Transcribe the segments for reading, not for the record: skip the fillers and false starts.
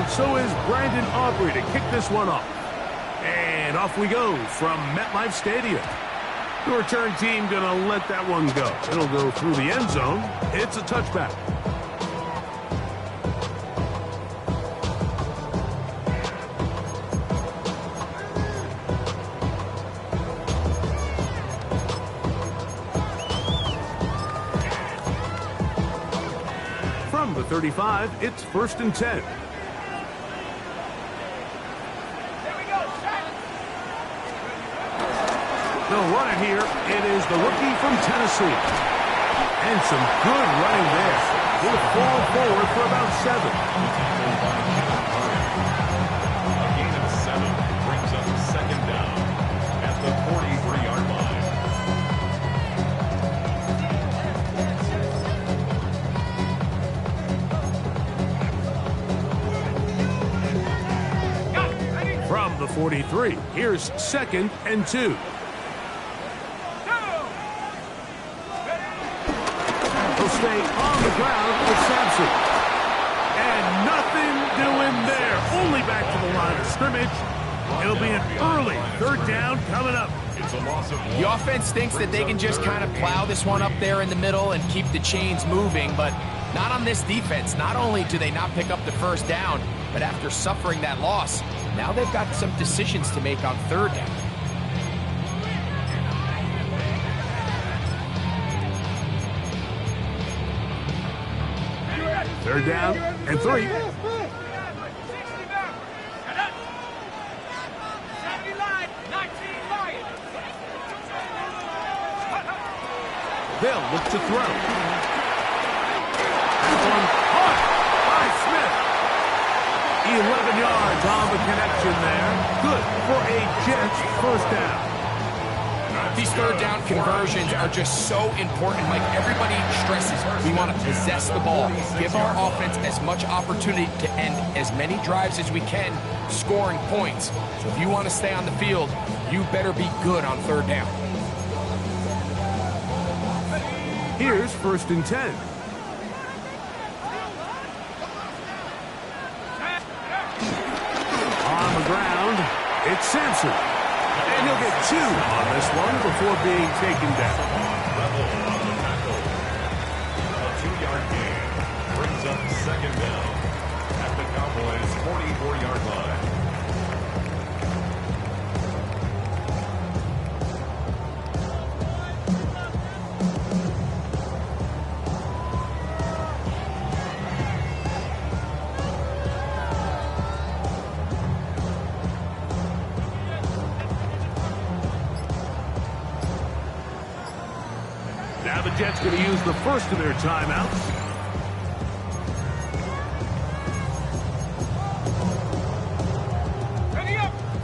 but so is Brandon Aubrey to kick this one off. And off we go from MetLife Stadium. The return team going to let that one go. It'll go through the end zone. It's a touchback. From the 35, it's 1st and 10. They'll run it here. It is the rookie from Tennessee. And some good running there. He'll fall forward for about 7. A gain of 7 brings up 2nd down at the 43-yard line. From the 43, here's 2nd and 2. Stay on the ground with Sampson. And nothing doing there. Only back to the line of scrimmage. It'll be an early 3rd down coming up. It's a loss of 1. The offense thinks that they can just kind of plow this one up there in the middle and keep the chains moving, but not on this defense. Not only do they not pick up the 1st down, but after suffering that loss, now they've got some decisions to make on 3rd down. 3rd down and 3. They'll look to throw. That one caught by Smith. 11 yards on the connection there. Good for a Jets 1st down. These 3rd down conversions are just so important. Like everybody stresses, we want to possess the ball, give our offense as much opportunity to end as many drives as we can, scoring points. So if you want to stay on the field, you better be good on 3rd down. Here's 1st and 10. On the ground, it's Sampson. And he'll get 2 on this one before being taken down. Rebel on the tackle. A 2-yard gain brings up 2nd down at the Cowboys' 44-yard line. Now the Jets going to use the first of their timeouts.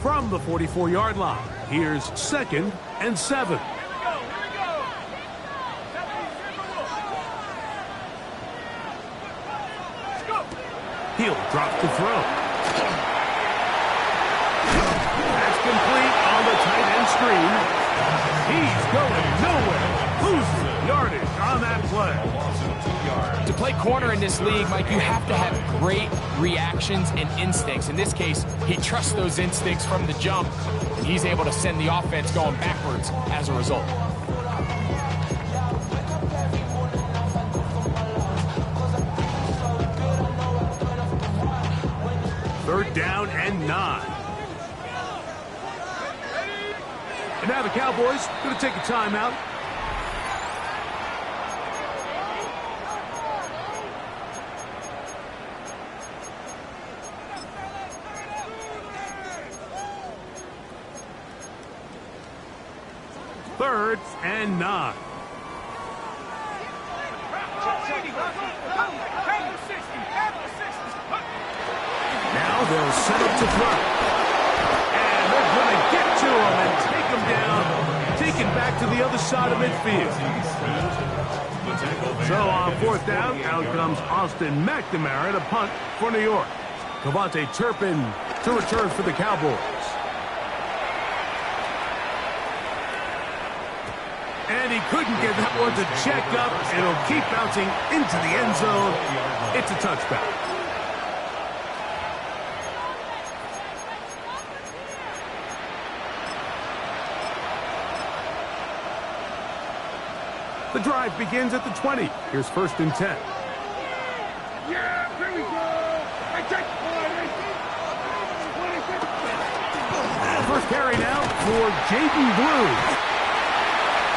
From the 44-yard line, here's 2nd and 7. He'll drop the throw. That's complete on the tight end screen. He's going nowhere. Losing yardage on that play. To play corner in this league, Mike, you have to have great reactions and instincts. In this case, he trusts those instincts from the jump, and he's able to send the offense going backwards as a result. Third down and 9. And now the Cowboys going to take a timeout. Third and 9. Now they'll set up to throw. And they're going to get to him and take him down, take it back to the other side of midfield. So on 4th down, out comes Austin McNamara to punt for New York. Cavante Turpin to return for the Cowboys. And he couldn't get that one to check up. It'll keep bouncing into the end zone. It's a touchback. The drive begins at the 20. Here's 1st and 10. Yeah, here we go. I take First carry now for Jaden Blue.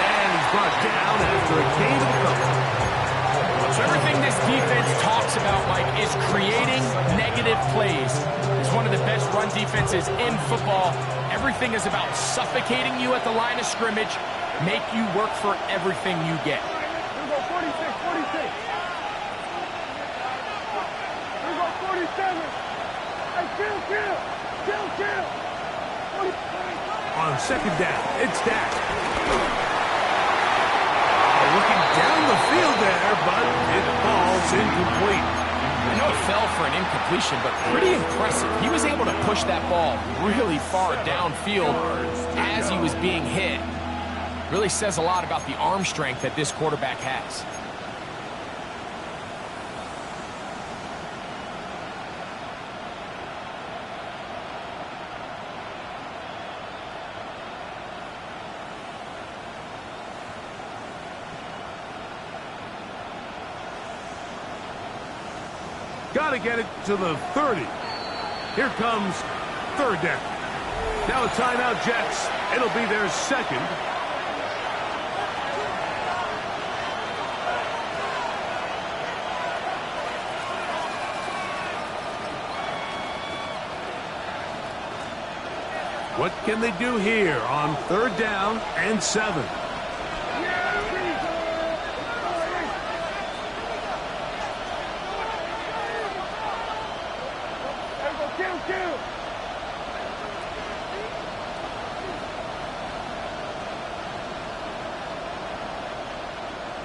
And he's brought down after a gain of a couple. So everything this defense talks about, Mike, is creating negative plays. It's one of the best run defenses in football. Everything is about suffocating you at the line of scrimmage, make you work for everything you get. Here we go, 46, 46. Here we go, 47. Hey, kill. On 2nd down, it's Dak. Looking down the field there, but it falls incomplete. I know it fell for an incompletion, but pretty impressive. He was able to push that ball really far downfield as he was being hit. Really says a lot about the arm strength that this quarterback has. Got to get it to the 30. Here comes 3rd down. Now a timeout, Jets. It'll be their 2nd. What can they do here on 3rd down and 7? Kill.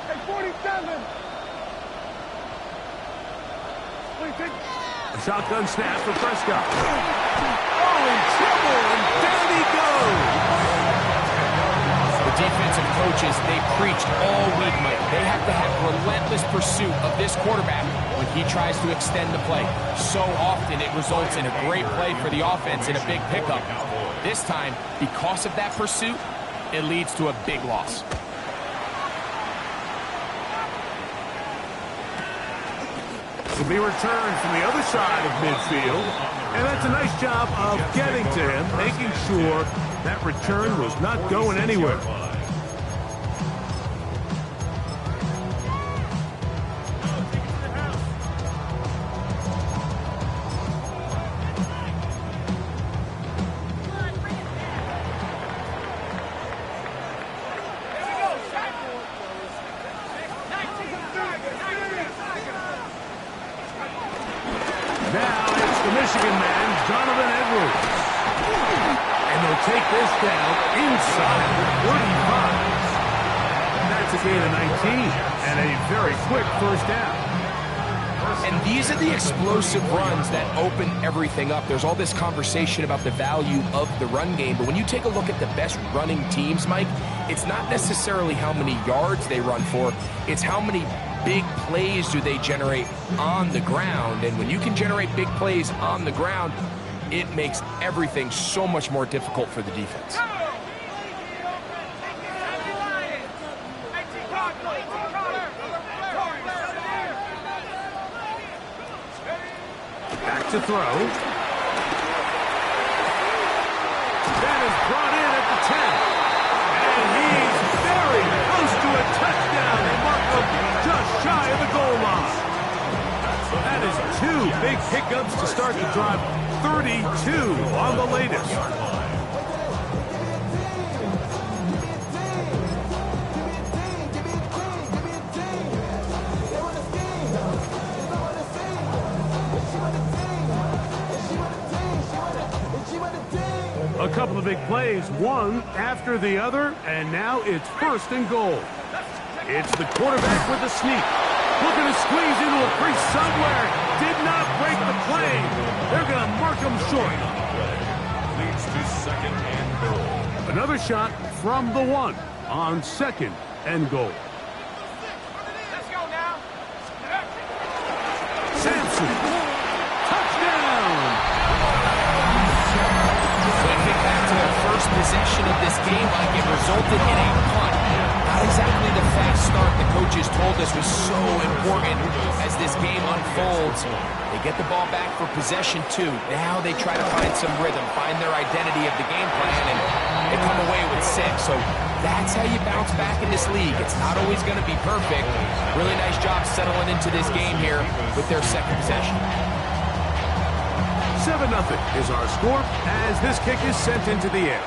Hey, 47. A shotgun snap for Prescott. Oh, in trouble, and down he goes. The defensive coaches, they preached all week, Mike. They have to have relentless pursuit of this quarterback when he tries to extend the play. So often it results in a great play for the offense and a big pickup. This time, because of that pursuit, it leads to a big loss. Will be returned from the other side of midfield. And that's a nice job of getting to him, making sure that return was not going anywhere. Take this down inside the 35. That's a gain of 19 and a very quick 1st down. And these are the explosive runs that open everything up. There's all this conversation about the value of the run game, but when you take a look at the best running teams, Mike, it's not necessarily how many yards they run for, it's how many big plays do they generate on the ground. And when you can generate big plays on the ground, it makes everything so much more difficult for the defense. Back to throw. That is brought in at the 10. And he's very close to a touchdown. They mark him just shy of the goal line. That is 2 big pickups to start the drive. 32 on the latest. A couple of big plays, one after the other, and now it's 1st and goal. It's the quarterback with the sneak. Looking to squeeze into a crease somewhere. Did not break the plane. They're going to mark him short. Leads to 2nd and goal. Another shot from the 1 on 2nd and goal. Let's go now. Sampson. Touchdown. So I think back to their first possession of this game, like it resulted in a punt. How Not exactly the fast start the coaches told us was so important as this game unfolds. They get the ball back for possession 2. Now they try to find some rhythm, find their identity of the game plan, and they come away with 6. So that's how you bounce back in this league. It's not always going to be perfect. Really nice job settling into this game here with their second possession. 7-0 is our score as this kick is sent into the air.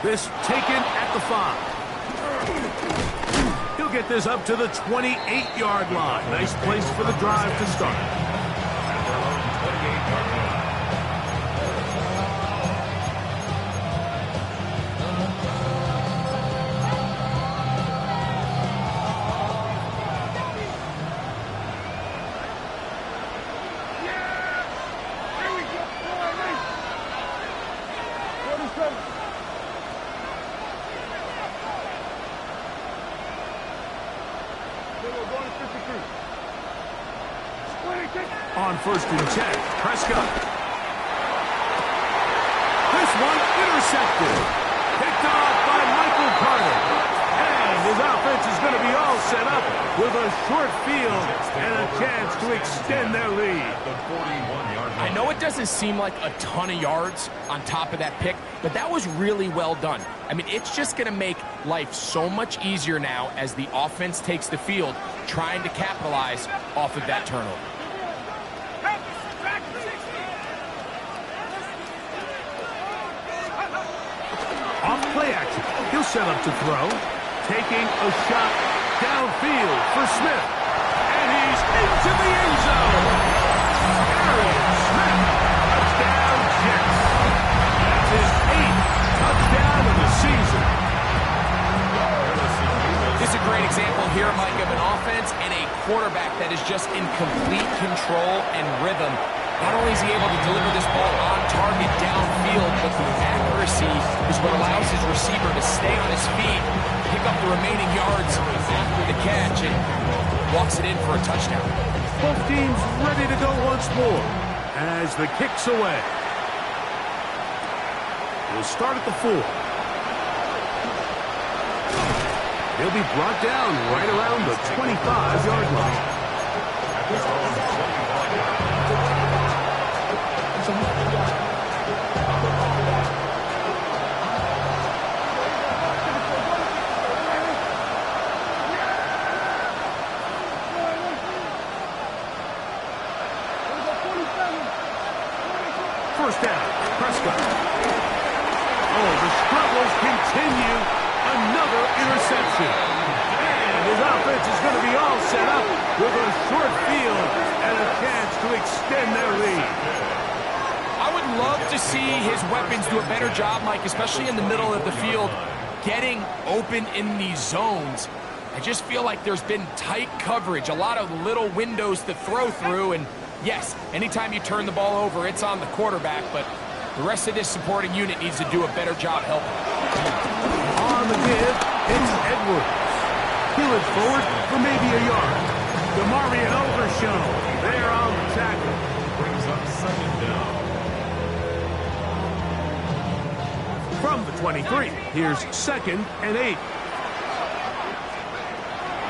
This taken at the 5. He'll get this up to the 28-yard line. Nice place for the drive to start. At their own 28-yard line. On 1st and 10, Prescott. This one intercepted. Picked off by Michael Carter. And his offense is going to be all set up with a short field and a chance to extend their lead. The 41-yard line. I know it doesn't seem like a ton of yards on top of that pick, but that was really well done. I mean, it's just going to make life so much easier now as the offense takes the field, trying to capitalize off of that turnover. Off play action. He'll set up to throw. Taking a shot downfield for Smith. And he's into the end zone. Aaron Smith. Touchdown, Jets. That's his 8th touchdown of the season. This is a great example here, Mike, of an offense and a quarterback that is just in complete control and rhythm. Not only is he able to deliver this ball on target downfield, but the accuracy is what allows his receiver to stay on his feet, pick up the remaining yards after the catch, and walks it in for a touchdown. Both teams ready to go once more as the kick's away. We'll start at the 4. He'll be brought down right around the 25-yard line. First down, Prescott. Oh, the struggles continue. Another interception. And his offense is going to be all set up with a short field and a chance to extend their lead. I would love to see his weapons do a better job, Mike, especially in the middle of the field, getting open in these zones. I just feel like there's been tight coverage, a lot of little windows to throw through, and yes, anytime you turn the ball over, it's on the quarterback, but the rest of this supporting unit needs to do a better job helping. On the give, it's Edwards. Peel it forward for maybe a yard. DeMarvion Overshown there on the tackle. Brings up 2nd down. From the 23, here's 2nd and 8.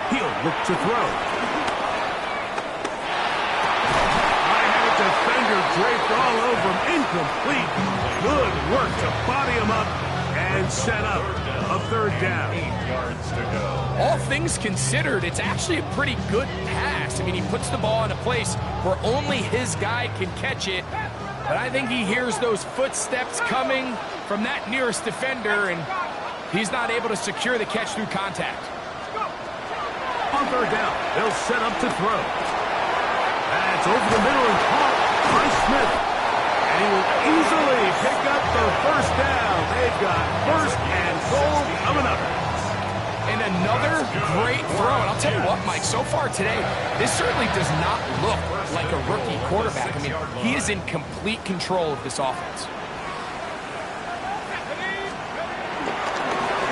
He'll look to throw. Defender draped all over him. Incomplete. Good work to body him up and set up a 3rd down. 8 yards to go. All things considered, it's actually a pretty good pass. I mean, he puts the ball in a place where only his guy can catch it. But I think he hears those footsteps coming from that nearest defender, and he's not able to secure the catch through contact. On 3rd down, they'll set up to throw. That's over the middle and caught by Smith. And he will easily pick up the 1st down. They've got 1st and goal coming up. And another great throw. And I'll tell you what, Mike, so far today, this certainly does not look like a rookie quarterback. I mean, he is in complete control of this offense.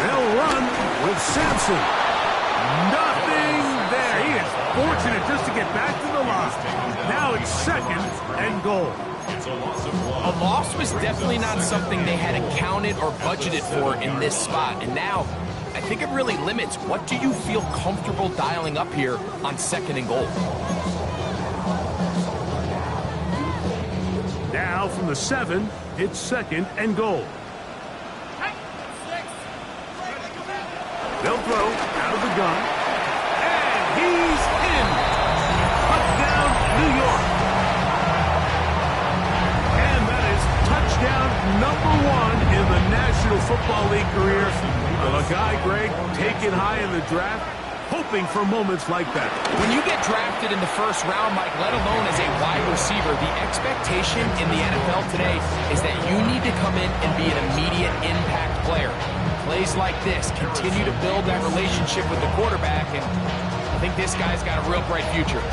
They'll run with Sampson. Nothing there. He is fortunate just to get back to the line. Now it's 2nd and goal. It's a loss of 1. A loss was definitely not something they had accounted or budgeted for in this spot. And now, I think it really limits what do you feel comfortable dialing up here on 2nd and goal. Now from the 7, it's 2nd and goal. They'll throw out of the gun. And he's in. Touchdown, New York. And that is touchdown number 1 in the National Football League career of a guy, Greg, taken high in the draft, hoping for moments like that. When you get drafted in the 1st round, Mike, let alone as a wide receiver, the expectation in the NFL today is that you need to come in and be an immediate impact player. Plays like this continue to build that relationship with the quarterback, and I think this guy's got a real bright future.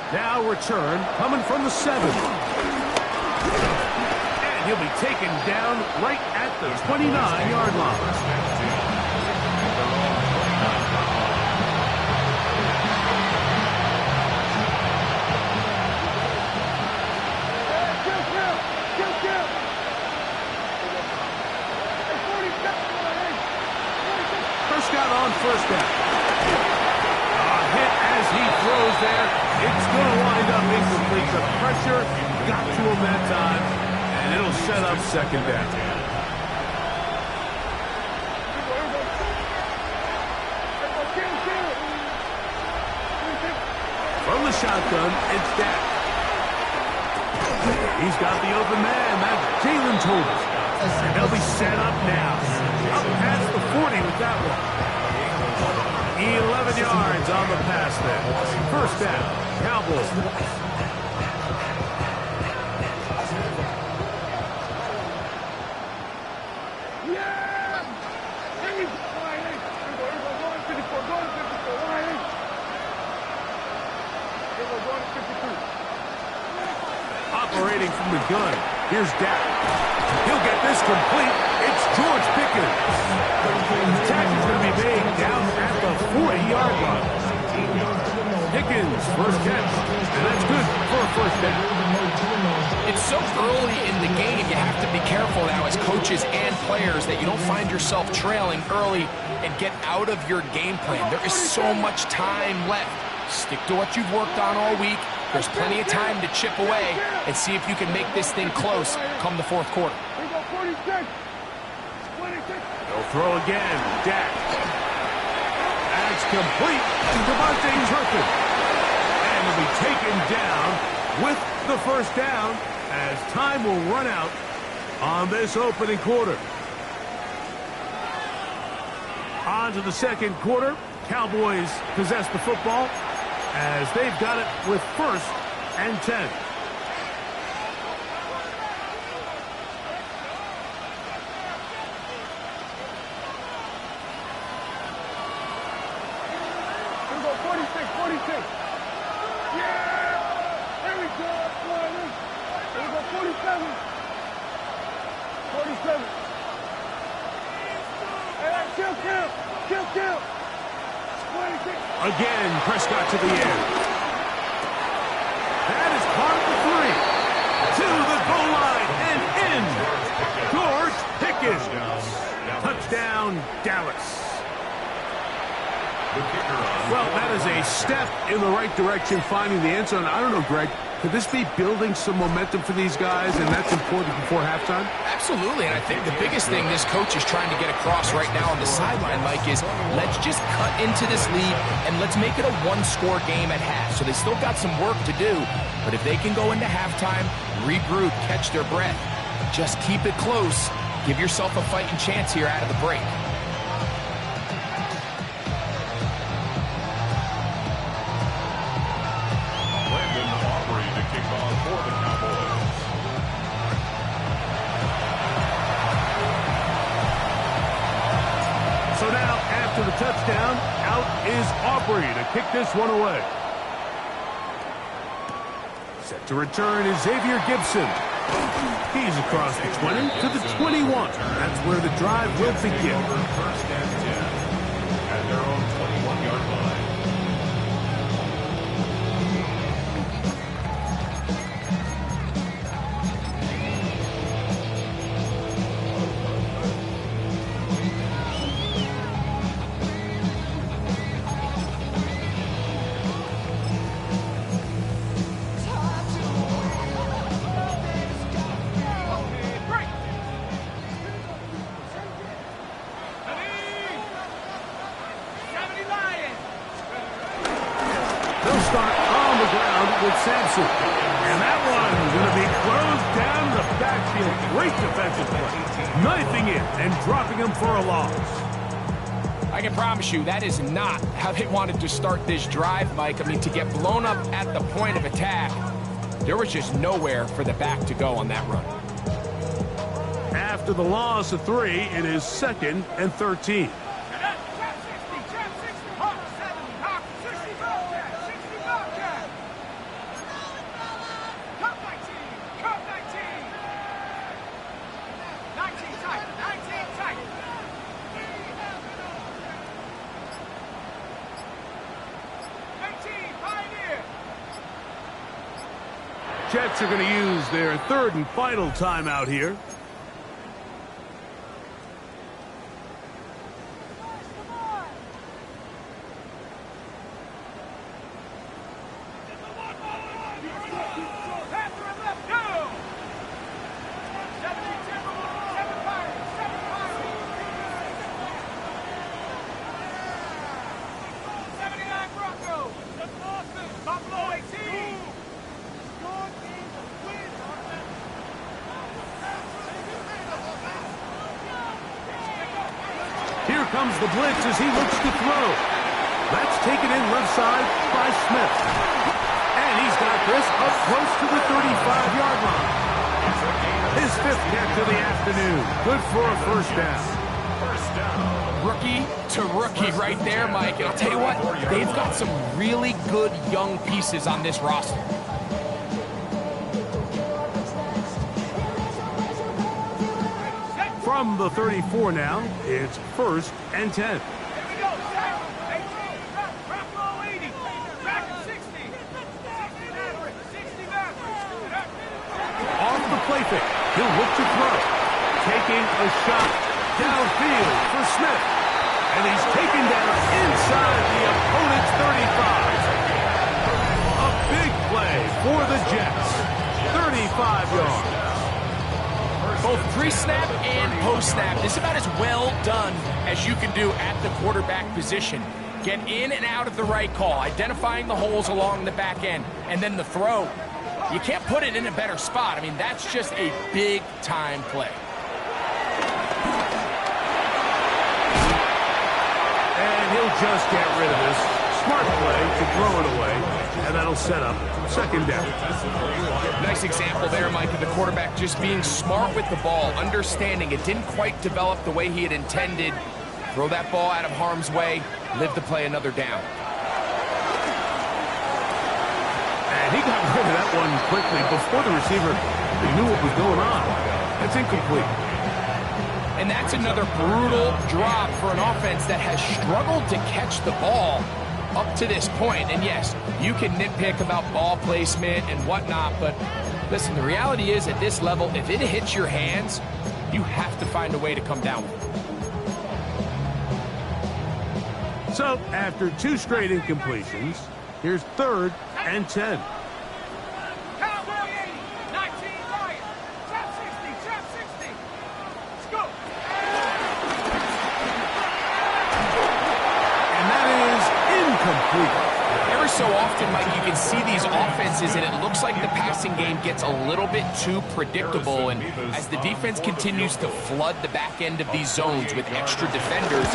Now return coming from the 7. And he'll be taken down right at the 29-yard line. Prescott on 1st down. A hit as he throws there. It's going to wind up incomplete. The pressure got to him that time, and it'll set up 2nd down. From the shotgun, it's Dak. He's got the open man. That's Jalen Tolbert. And they'll be set up now. Up past the 40 with that one. 11 yards on the pass there. 1st down, Cowboys. Operating from the gun. Here's Dak. He'll get this complete. It's George Pickens. The tackle's going to be made down at the 40-yard line. Pickens, 1st catch. And that's good for a 1st down. It's so early in the game, you have to be careful now as coaches and players that you don't find yourself trailing early and get out of your game plan. There is so much time left. Stick to what you've worked on all week. There's plenty of time to chip away and see if you can make this thing close come the 4th quarter. They'll throw again. Dak. That's complete to Devontae Turpin. And will be taken down with the 1st down as time will run out on this opening quarter. On to the 2nd quarter. Cowboys possess the football as they've got it with 1st and 10. Again, Prescott to the air. That is part of the 3. To the goal line and in. George Pickens. Touchdown, Dallas. Well, that is a step in the right direction, finding the end zone. I don't know, Greg. Could this be building some momentum for these guys, and that's important before halftime? Absolutely, and I think the biggest thing this coach is trying to get across right now on the sideline, Mike, is let's just cut into this lead, and let's make it a one-score game at half. So they still got some work to do, but if they can go into halftime, regroup, catch their breath, just keep it close, give yourself a fighting chance here out of the break. To the touchdown, out is Aubrey to kick this one away. Set to return is Xavier Gibson. He's across the 20 to the 21. That's where the drive will begin. First and 10 at their own 21-yard line. Start on the ground with Sampson. And that one's going to be closed down the backfield. Great defensive play. Knifing it and dropping him for a loss. I can promise you that is not how they wanted to start this drive, Mike. I mean, to get blown up at the point of attack, there was just nowhere for the back to go on that run. After the loss of 3, it is 2nd and 13. Jets are going to use their 3rd and final timeout here. Here comes the blitz as he looks to throw. That's taken in left side by Smith. And he's got this up close to the 35-yard line. His 5th catch of the afternoon. Good for a first down. Rookie to rookie right there, Mike. And I'll tell you what, they've got some really good young pieces on this roster. From the 34 now, it's 1st and 10. Here we go, Zach. 18, drop low 80. Back at 60. 60 Off the play fake, he'll look to throw. Taking a shot downfield for Smith. And he's taken down inside the opponent's 35. A big play for the Jets. 35 yards. Both pre-snap and post-snap, this is about as well done as you can do at the quarterback position. Get in and out of the right call, identifying the holes along the back end, and then the throw. You can't put it in a better spot. I mean, that's just a big-time play. And he'll just get rid of this. Smart play to throw it away, and that'll set up 2nd down. Nice example there, Mike, of the quarterback just being smart with the ball, understanding it didn't quite develop the way he had intended. Throw that ball out of harm's way, live to play another down. And he got rid of that one quickly before the receiver knew what was going on. That's incomplete. And that's another brutal drop for an offense that has struggled to catch the ball up to this point. And yes, you can nitpick about ball placement and whatnot, but listen, the reality is at this level, if it hits your hands, you have to find a way to come down with it. So, after 2 straight incompletions, here's 3rd and 10. Cowboys 80. 19 Lions. Trap 60. Trap 60. Let's go. And that is incomplete. Every so often, Mike, you can see these offenses, and it looks like the passing game gets a little bit too predictable. And as the defense continues to flood the back end of these zones with extra defenders,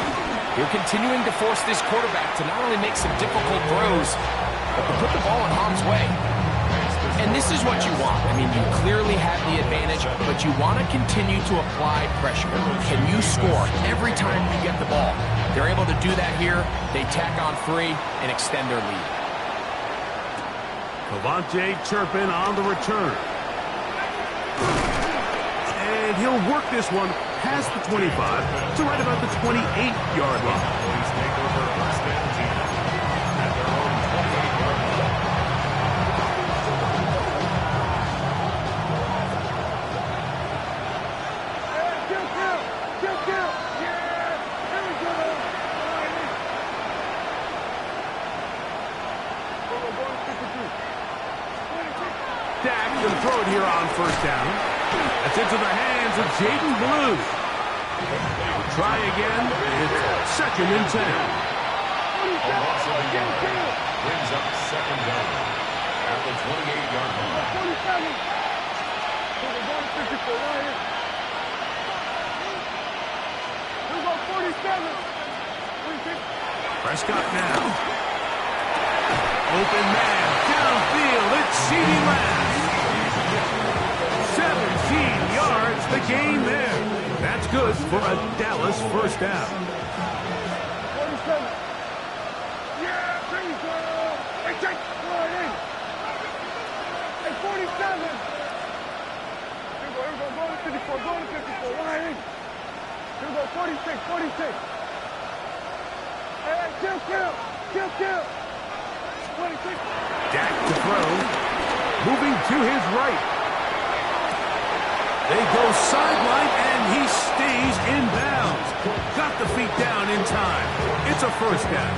they're continuing to force this quarterback to not only make some difficult throws, but to put the ball in harm's way. And this is what you want. I mean, you clearly have the advantage, but you want to continue to apply pressure. Can you score every time you get the ball? They're able to do that here. They tack on 3 and extend their lead. Cavante Turpin on the return. And he'll work this one past the 25 to right about the 28-yard line. Cowboys take over first and 10 at their own 28-yard line. Dak going to throw it here on first down. That's into the hands of Jaden Blue. Try again. It's second and 10. A loss of a yard brings up second down at the 28-yard line. Prescott now. Open man. Downfield. It's CeeDee Lamb. 17 yards. The gain there. That's good for a Dallas first down. Dak to throw. Moving to his right. They go sideline, and he stays in bounds. Got the feet down in time. It's a first down.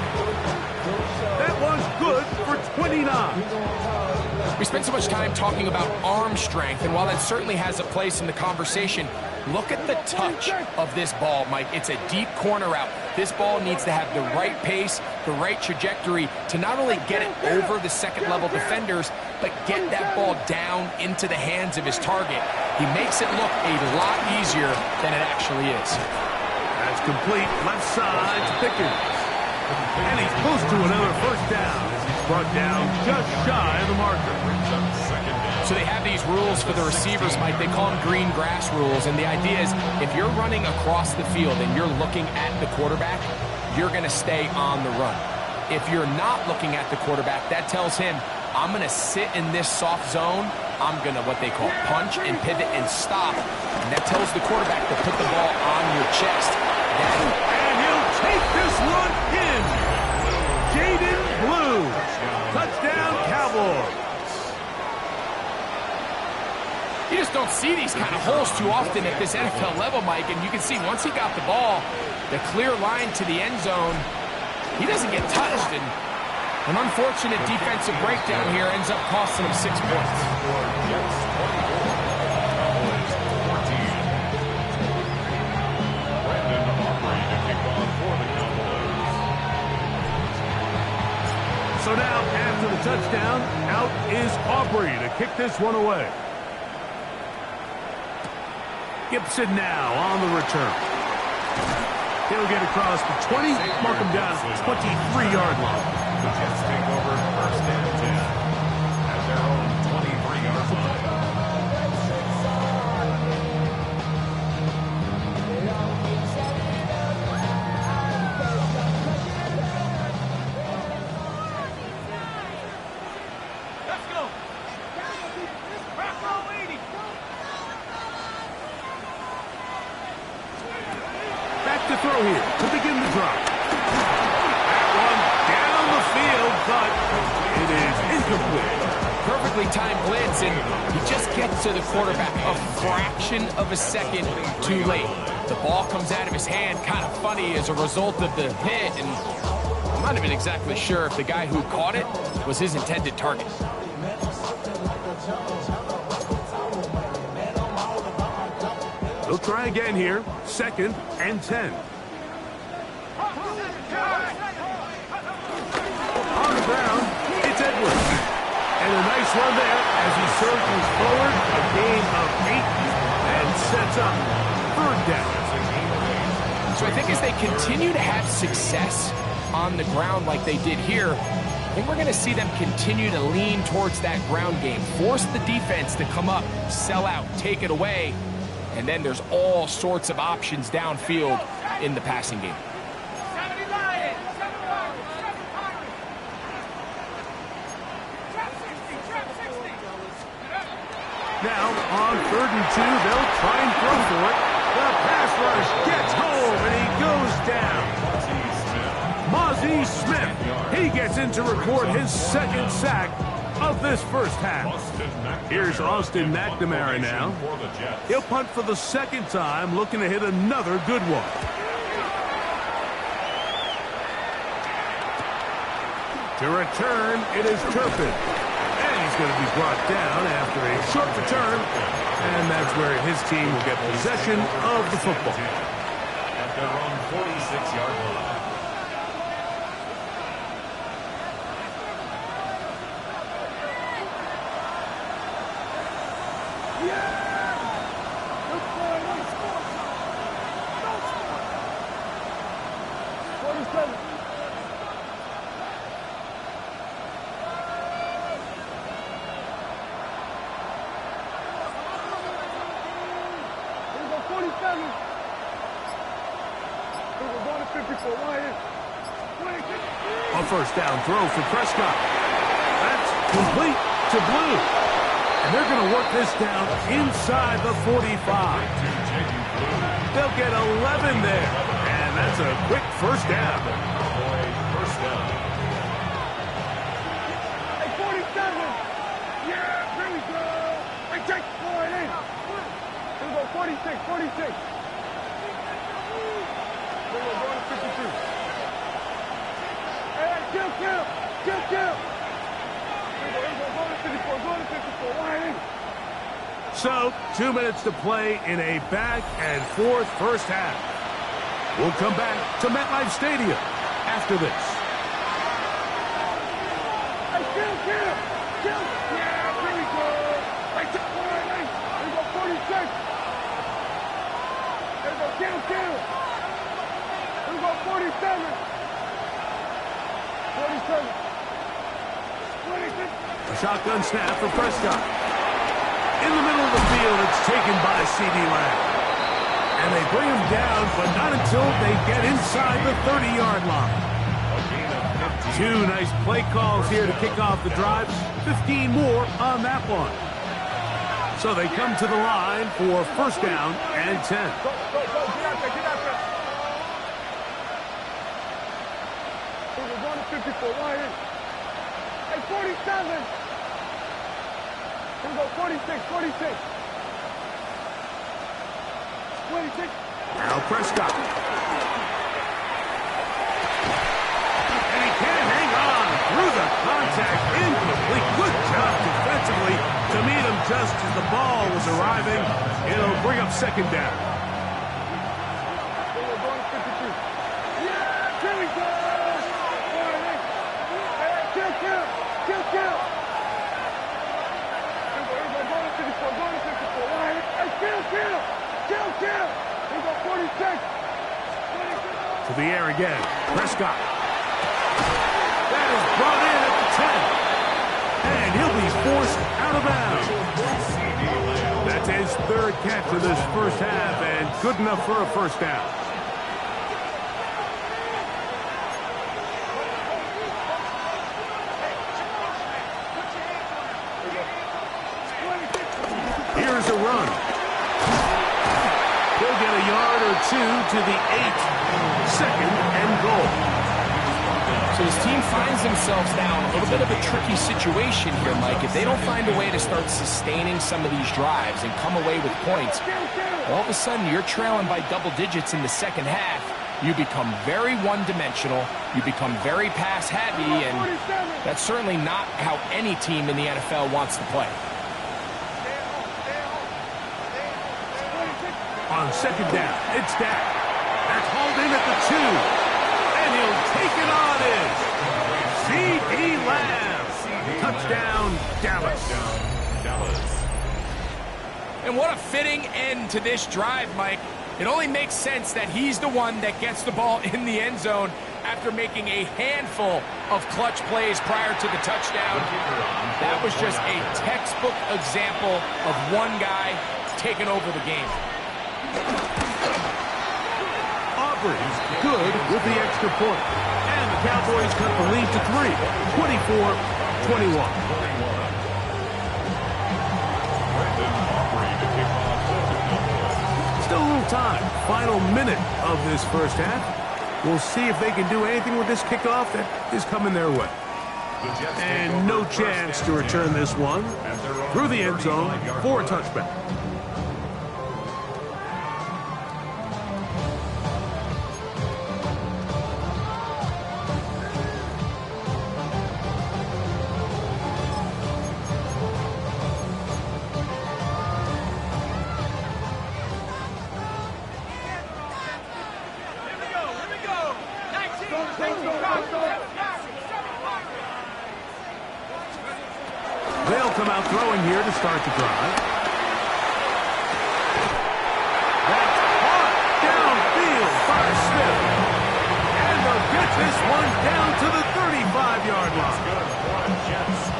That was good for 29. We spent so much time talking about arm strength, and while that certainly has a place in the conversation, look at the touch of this ball, Mike. It's a deep corner route. This ball needs to have the right pace, the right trajectory to not only get it over the second-level defenders, but get that ball down into the hands of his target. He makes it look a lot easier than it actually is. That's complete left side to Pickens. And he's close to another first down as he's brought down just shy of the marker. So they have these rules for the receivers, Mike. They call them green grass rules. And the idea is if you're running across the field and you're looking at the quarterback, you're going to stay on the run. If you're not looking at the quarterback, that tells him, I'm going to sit in this soft zone. I'm going to what they call punch and pivot and stop. And that tells the quarterback to put the ball on your chest. And he'll take this one in. Jaden Blue. Touchdown, Cowboys. You just don't see these kind of holes too often at this NFL level, Mike. And you can see once he got the ball, the clear line to the end zone, he doesn't get touched. And an unfortunate defensive breakdown here ends up costing him 6 points. So now, after the touchdown, out is Aubrey to kick this one away. Gibson now on the return. He'll get across the 20, mark him down to the 23-yard line. The Jets take over first and 10 at their own 23-yard line. Let's go. Back row 80. Back to throw here to begin the drive. That one down the field, but it is incomplete. Perfectly timed blitz, and he just gets to the quarterback a fraction of a second too late. The ball comes out of his hand kind of funny as a result of the hit, and I'm not even exactly sure if the guy who caught it was his intended target. They'll try again here, second and 10. On the ground, it's Edwards. And a nice run there as he surges forward, a gain of 8, and sets up third down. So I think as they continue to have success on the ground like they did here, I think we're going to see them continue to lean towards that ground game, force the defense to come up, sell out, take it away, and then there's all sorts of options downfield in the passing game. 70 Lions. 7 Pirates. 7 Pirates. Trap 60. Trap 60. Now, on 3rd and 2, they'll try and throw for it. The pass rush gets home, and he goes down. Mozzie Smith, he gets in to record his 2nd sack of this first half. Here's Austin McNamara now. He'll punt for the 2nd time, looking to hit another good one. To return, it is Turpin. And he's going to be brought down after a short return. And that's where his team will get possession of the football. At their own 46-yard line. A first down throw for Prescott. That's complete to Blue. And they're going to work this down inside the 45. They'll get 11 there. And that's a quick first down. First down. Hey, 47. Yeah, here we go. Hey, take the point in. Here we go, 46, 46. Here we go, going to 52. Hey, kill. Here we go, going to 54, line in. So, 2 minutes to play in a back and forth first half. We'll come back to MetLife Stadium after this. Hey, kill. Yeah, here we go. Hey, take the line in. Here we go, 46. Here we go, kill. Here we go, 47. 47. 26. A shotgun snap for Prescott. In the middle of the field, it's taken by C.D. Lamb. And they bring him down, but not until they get inside the 30-yard line. 2 nice play calls here to kick off the drive. 15 more on that one. So they come to the line for first down and 10. Go, get out there. We're going to 54, line in. Hey, 47. Here we go, 46. 26. Now Prescott. And he can't hang on through the contact. Incomplete. Good job defensively to meet him just as the ball was arriving. It'll bring up second down. We're going to 52. Yeah, here we go. Kill. Here we go, going to 54, line in. Hey, kill. Here we go, 46. To the air again. Prescott. That is brought in at the 10. And he'll be forced out of bounds. That's his 3rd catch of this first half, and good enough for a first down. Here's a run. He'll get a yard or 2 to the 8. 2nd and goal. So his team finds themselves now in a little bit of a tricky situation here, Mike. If they don't find a way to start sustaining some of these drives and come away with points, all of a sudden you're trailing by double digits in the second half. You become very one-dimensional. You become very pass-heavy, and that's certainly not how any team in the NFL wants to play. On second down, it's Dak. That's hauled in at the 2. And he'll take it on in. C.D. Lamb. Touchdown, Dallas. And what a fitting end to this drive, Mike. It only makes sense that he's the one that gets the ball in the end zone after making a handful of clutch plays prior to the touchdown. That was just a textbook example of one guy taking over the game. Auburn's good with the extra point. And the Cowboys cut the lead to 3, 24-21. time. Final minute of this first half. We'll see if they can do anything with this kickoff that is coming their way. And no chance to return this one through the end zone for a touchback. They'll come out throwing here to start the drive. That's caught downfield by Smith. And they'll get this one down to the 35-yard line.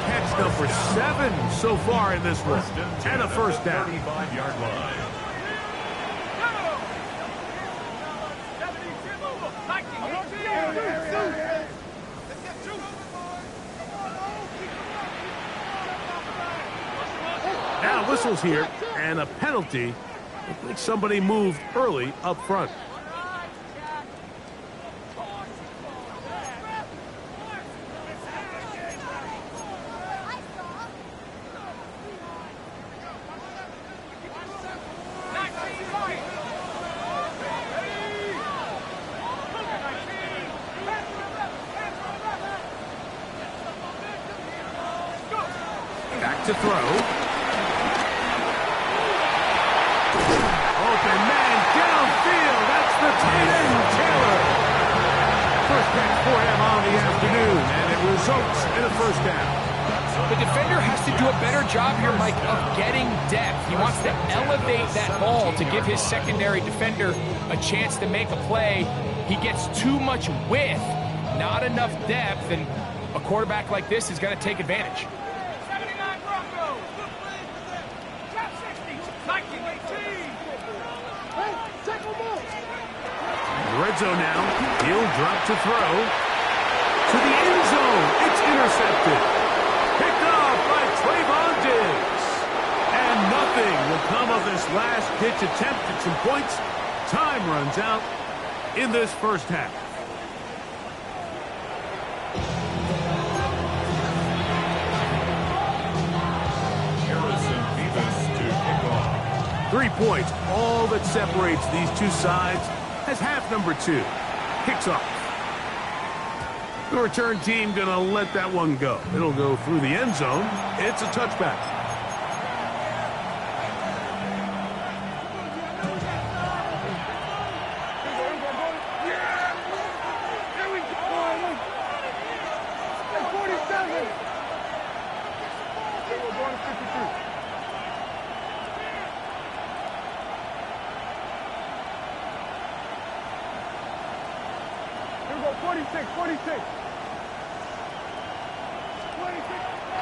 Catch number 7 so far in this one. And a first down. 35-yard line. Now whistles here, and a penalty. Looks like somebody moved early up front. Back to throw. Open man downfield. That's the tight end, Taylor. First catch for him on the afternoon, and it results in a first down. The defender has to do a better job here, Mike, of getting depth. He wants to elevate that ball to give his secondary defender a chance to make a play. He gets too much width, not enough depth, and a quarterback like this is going to take advantage. Red zone now. He'll drop to throw. To the end zone. It's intercepted. Picked off by Trayvon Diggs. And nothing will come of this last-ditch attempt at some points. Time runs out in this first half. Harrison Beavis to kick off. 3 points, all that separates these two sides, as half number 2 kicks off. The return team going to let that one go. It'll go through the end zone. It's a touchback.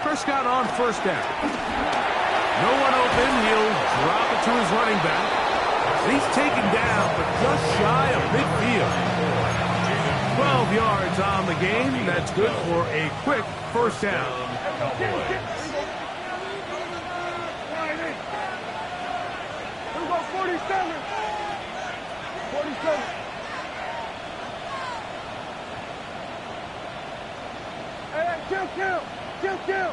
Prescott on first down. No one open. He'll drop it to his running back. He's taken down, but just shy of midfield. 12 yards on the game. That's good for a quick first down. Here we go, 47. 47. Hey, kill.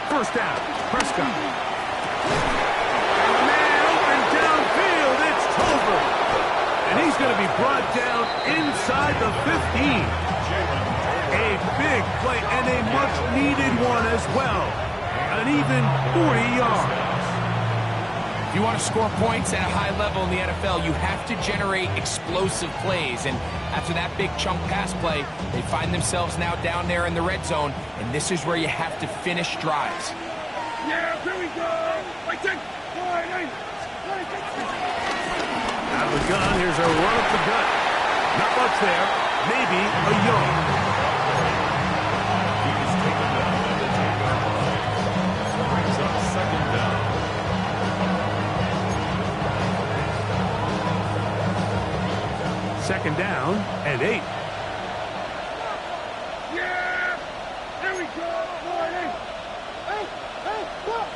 First down, Prescott. And a man open downfield. It's Tolbert. And he's going to be brought down inside the 15. A big play and a much-needed one as well. An even 40 yards. If you want to score points at a high level in the NFL, you have to generate explosive plays. And after that big chunk pass play, they find themselves now down there in the red zone. And this is where you have to finish drives. Yeah, here we go. Out of the gun, here's a run up the gut. Not much there. Maybe a yard. He's taken down at the 10-yard line. Brings up second down. Second down and 8. Yeah! Here we go! Hey, look!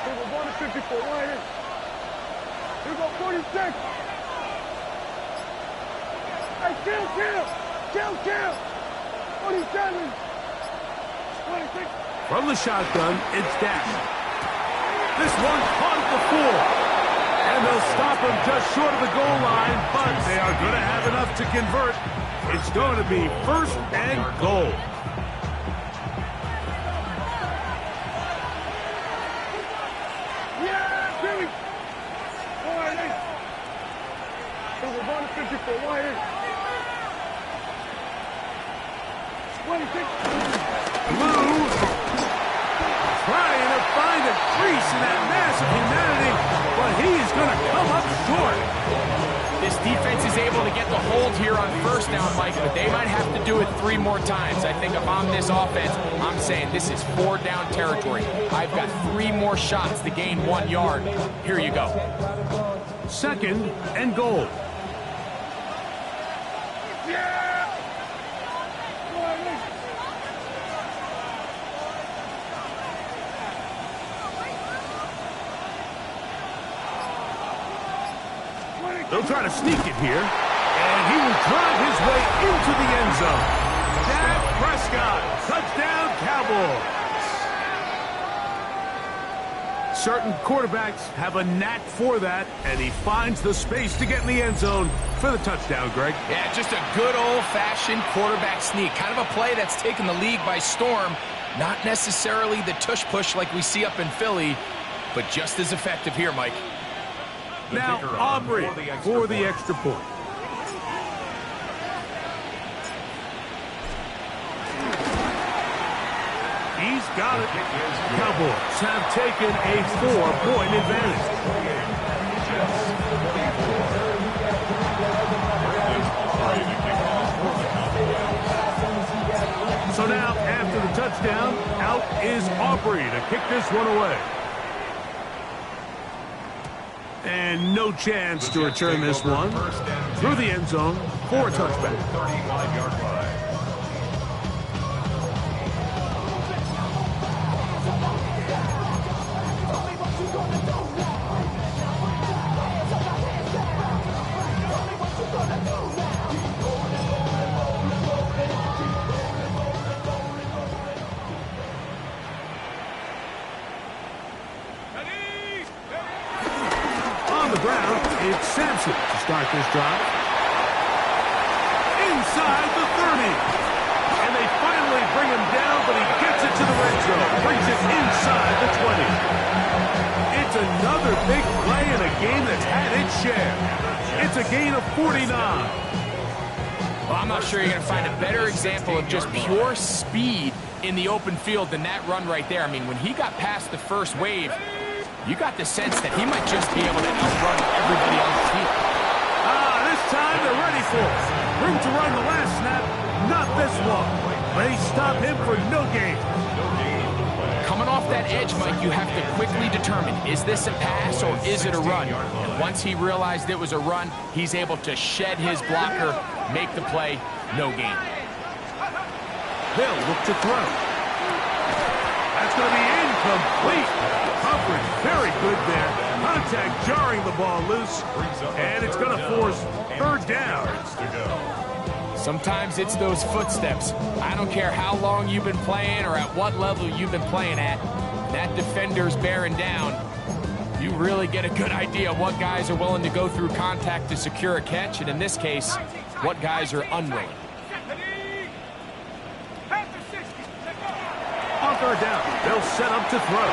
Hey, we're going to 54 wide in. Here we go, 46. Hey, kill. 47. 26. From the shotgun, it's Dak. This one caught at the 4. And they'll stop him just short of the goal line, but they are going to have enough to convert. It's going to be 1st and goal. Yeah, Billy. Wide in. Double ball 54 wide in. 26. Blue trying to find a crease in that mass of humanity, but he is going to come up short. This defense is able to get the hold here on 1st down, Mike, but they might have to do it 3 more times. I think if I'm this offense, I'm saying this is 4 down territory. I've got 3 more shots to gain 1 yard. Here you go. 2nd and goal. Yeah. Wide in. They'll try to sneak it here, and he will drive his way into the end zone. Dak Prescott, touchdown Cowboys. Certain quarterbacks have a knack for that, and he finds the space to get in the end zone for the touchdown, Greg. Yeah, just a good old-fashioned quarterback sneak. Kind of a play that's taken the league by storm. Not necessarily the tush-push like we see up in Philly, but just as effective here, Mike. Now, Aubrey for the extra point. He's got it. Cowboys have taken a 4-point advantage. So now, after the touchdown, out is Aubrey to kick this one away. And no chance to return this one through the end zone for a touchback. 35-yard line. It's Sampson to start this drive. Inside the 30. And they finally bring him down, but he gets it to the red zone. Brings it inside the 20. It's another big play in a game that's had its share. It's a gain of 49. Well, I'm not sure you're going to find a better example of just pure speed in the open field than that run right there. I mean, when he got past the first wave, you got the sense that he might just be able to outrun everybody on the field. This time they're ready for it. Room to run the last snap, not this one. They stop him for no gain. Coming off that edge, Mike, you have to quickly determine, is this a pass or is it a run? And once he realized it was a run, he's able to shed his blocker, make the play, no gain. They'll look to throw. That's going to be incomplete. Coverage very good there. Contact jarring the ball loose. And it's going to force 3rd down. Sometimes it's those footsteps. I don't care how long you've been playing or at what level you've been playing at. That defender's bearing down. You really get a good idea what guys are willing to go through contact to secure a catch, and in this case, what guys are unwilling. On 3rd down, they'll set up to throw.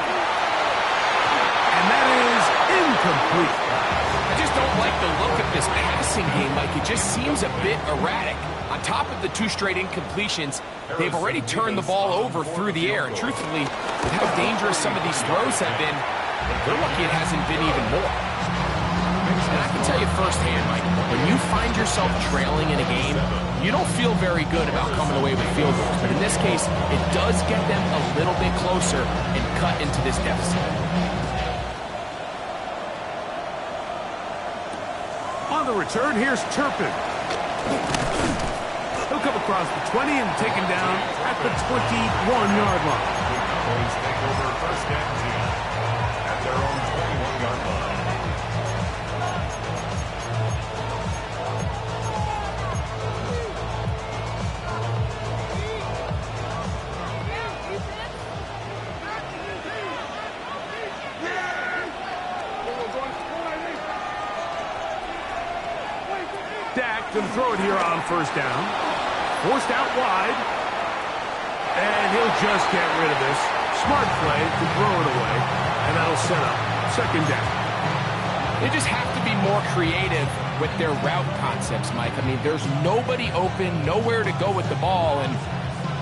And that is incomplete. I just don't like the look of this passing game, Mike. It just seems a bit erratic. On top of the 2 straight incompletions, they've already turned the ball over through the air. And truthfully, with how dangerous some of these throws have been, they're lucky it hasn't been even more. And I can tell you firsthand, Mike, when you find yourself trailing in a game, you don't feel very good about coming away with field goals. But in this case, it does get them a little bit closer and cut into this deficit. On the return, here's Turpin. He'll come across the 20 and taken down at the 21-yard line. Cowboys take over 1st and 10 at their own 20. 20-yard line. Dak can throw it here on first down. Forced out wide. And he'll just get rid of this. Smart play to throw it away. And that'll set up second down. They just have to be more creative with their route concepts, Mike. I mean, there's nobody open, nowhere to go with the ball, and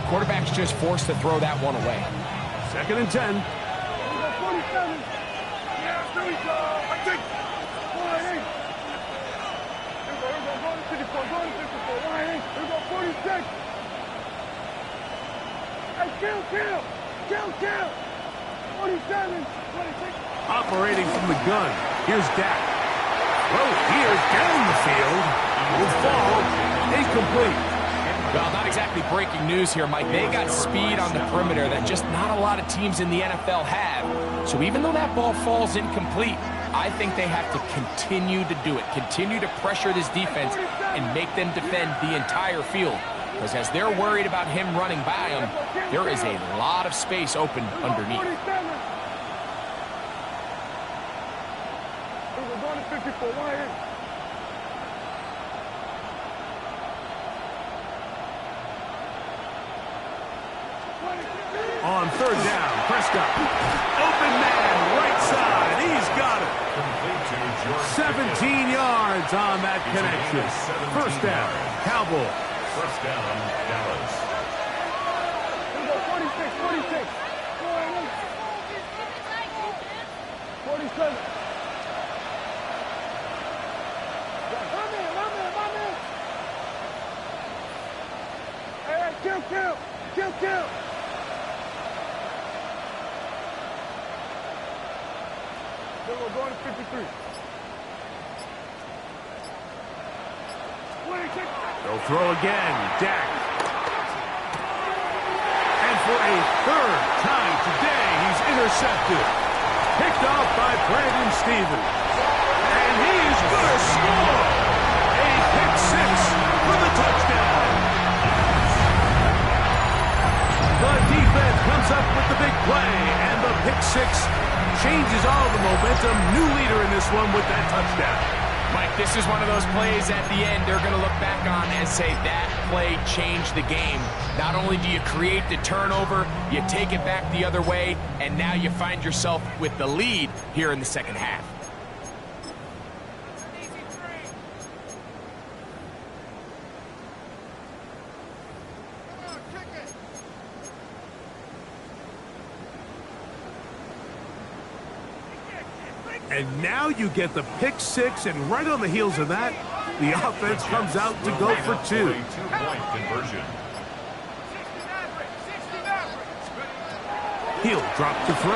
quarterback's just forced to throw that one away. Second and 10. 47. Yeah, there we go. I think. Line 8. Here we go. Going to 54. Going to 54. Line 8. Here we go. 46. Hey, kill. 47. 26. Operating from the gun. Here's Dak. Well, here's down the field. Will fall. Incomplete. Well, not exactly breaking news here, Mike. They got speed on the perimeter that just not a lot of teams in the NFL have. So even though that ball falls incomplete, I think they have to continue to do it. Continue to pressure this defense and make them defend the entire field. Because as they're worried about him running by them, there is a lot of space open underneath. We're going to 54. Line 8. On third down, Prescott. Open man, right side. He's got it. 17 yards on that connection. First down, Cowboys. First down, Dallas. Here we go. 46. 47. Hey, kill. Then we're going to 53. 26. They'll throw again. Dak. And for a third time today, he's intercepted. Picked off by Brandon Stevens. And he is going to score. A pick six for the touchdown. The defense comes up with the big play, and the pick six changes all the momentum. New leader in this one with that touchdown. Mike, this is one of those plays at the end they're going to look back on and say that play changed the game. Not only do you create the turnover, you take it back the other way, and now you find yourself with the lead here in the second half. And now you get the pick six, and right on the heels of that, the offense comes out to go for two. Two-point conversion. He'll drop to throw.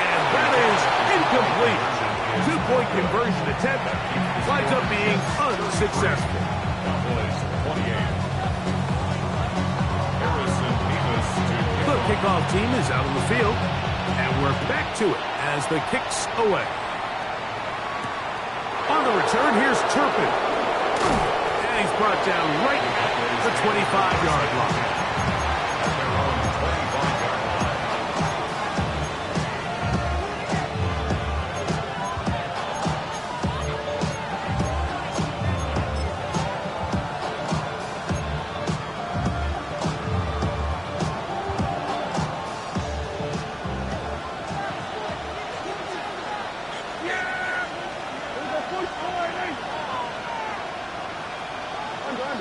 And that is incomplete. Two-point conversion attempt winds up being unsuccessful. Cowboys 28. Harrison Davis to The kickoff team is out on the field, and we're back to it as the kick's away. On the return, here's Turpin. And he's brought down right at the 25-yard line.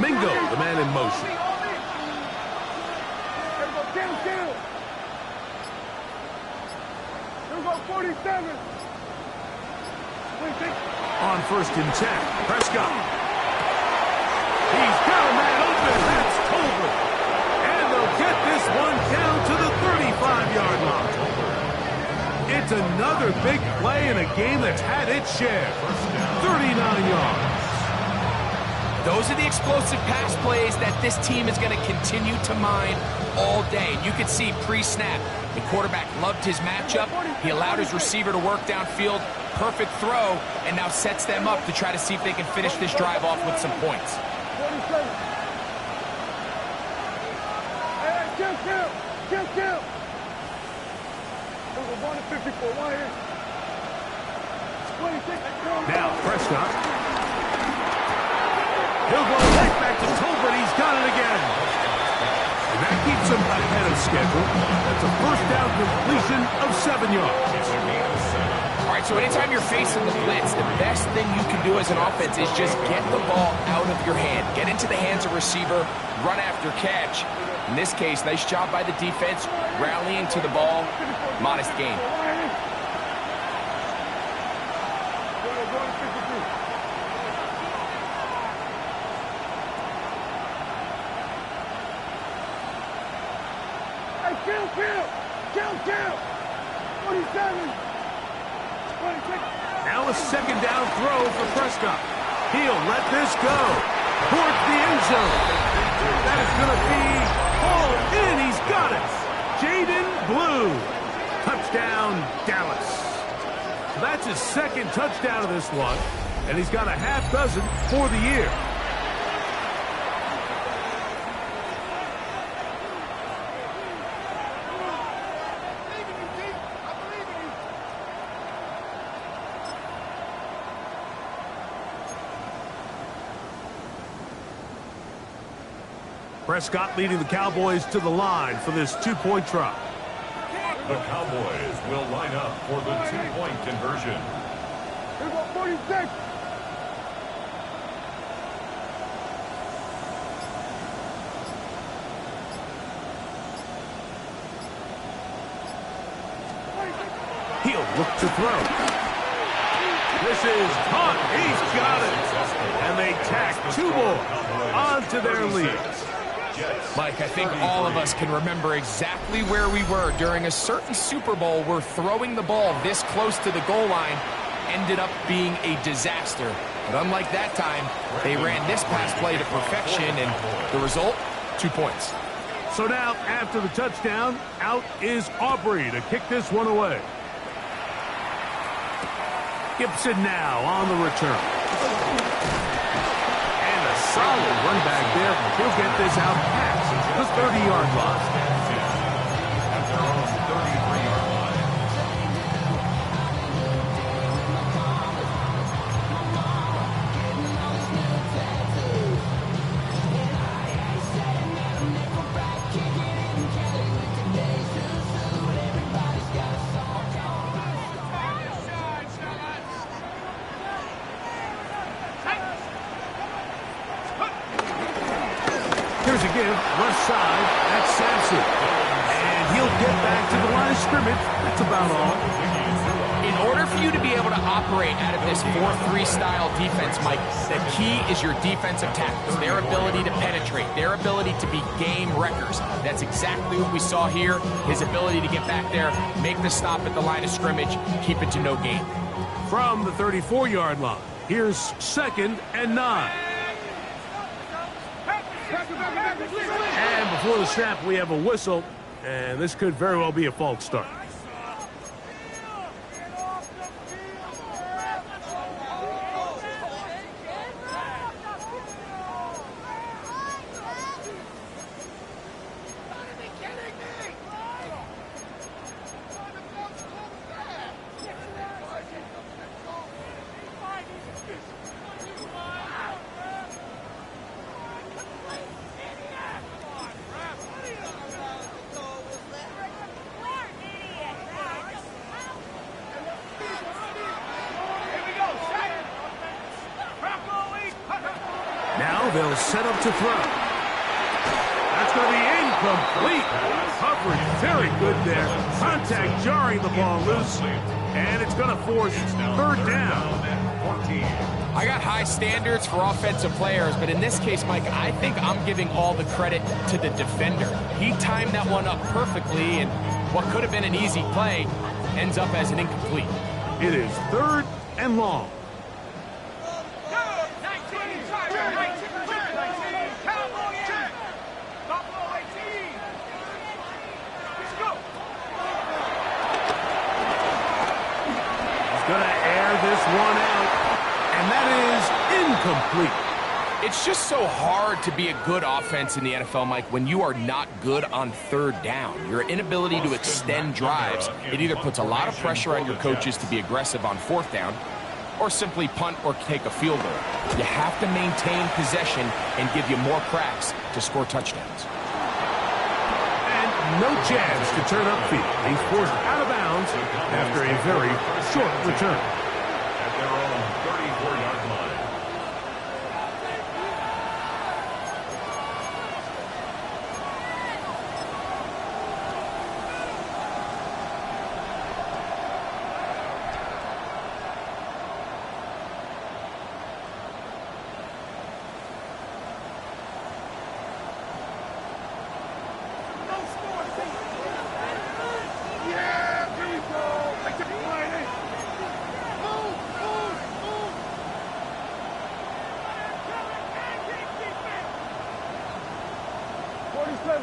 Mingo, the man in motion. Kill. Here we go, 47. On first and 10, Prescott. He's got a man open. That's Tolbert. And they'll get this one down to the 35-yard line. It's another big play in a game that's had its share. 39 yards. Those are the explosive pass plays that this team is going to continue to mine all day. And you can see pre-snap, the quarterback loved his matchup. He allowed his receiver to work downfield. Perfect throw, and now sets them up to try to see if they can finish this drive off with some points. 47. Hey, kill. We're going to 54. One here. 26. Now, Prescott. He'll go right back to Tolbert. He's got it again. And that keeps him ahead of schedule. That's a first down completion of 7 yards. All right, so anytime you're facing the blitz, the best thing you can do as an offense is just get the ball out of your hand. Get into the hands of receiver, run after catch. In this case, nice job by the defense, rallying to the ball. Modest gain. Kill. 47. 26. Now a second down throw for Prescott. He'll let this go towards the end zone. That is going to be hauled in. He's got it. Jaden Blue. Touchdown, Dallas. So that's his second touchdown of this one, and he's got a half dozen for the year. Prescott leading the Cowboys to the line for this two-point try. The Cowboys will line up for the two-point conversion. Here we go, 46. He'll look to throw. This is caught. He's got it. And they tack 2 more onto their lead. Mike, I think all of us can remember exactly where we were during a certain Super Bowl where throwing the ball this close to the goal line ended up being a disaster. But unlike that time, they ran this pass play to perfection, and the result, 2 points. So now, after the touchdown, out is Aubrey to kick this one away. Gibson now on the return. And a solid run back there. He'll get this out past the 30-yard line. At their own 33-yard line. Here's a give, left side, that's Sampson. And he'll get back to the line of scrimmage. That's about all. In order for you to be able to operate out of this 4-3 style defense, Mike, the key is your defensive tackles, their ability to penetrate, their ability to be game wreckers. That's exactly what we saw here, his ability to get back there, make the stop at the line of scrimmage, keep it to no gain. From the 34-yard line, here's 2nd and 9. And before the snap, we have a whistle, and this could very well be a false start. Now they'll set up to throw. That's going to be incomplete. Coverage very good there. Contact jarring the ball loose. And it's going to force 3rd down. I got high standards for offensive players, but in this case, Mike, I think I'm giving all the credit to the defender. He timed that one up perfectly, and what could have been an easy play ends up as an incomplete. It is 3rd and long. this one out, and that is incomplete. It's just so hard to be a good offense in the NFL, Mike, when you are not good on third down. Your inability to extend drives, it either puts a lot of pressure on your coaches to be aggressive on fourth down or simply punt or take a field goal. You have to maintain possession and give you more cracks to score touchdowns. And no chance to turn upfield. He's forced out of bounds after a very short return. At their own 34-yard line. Yeah, here we go. I took the line in. Move, move, move. 47.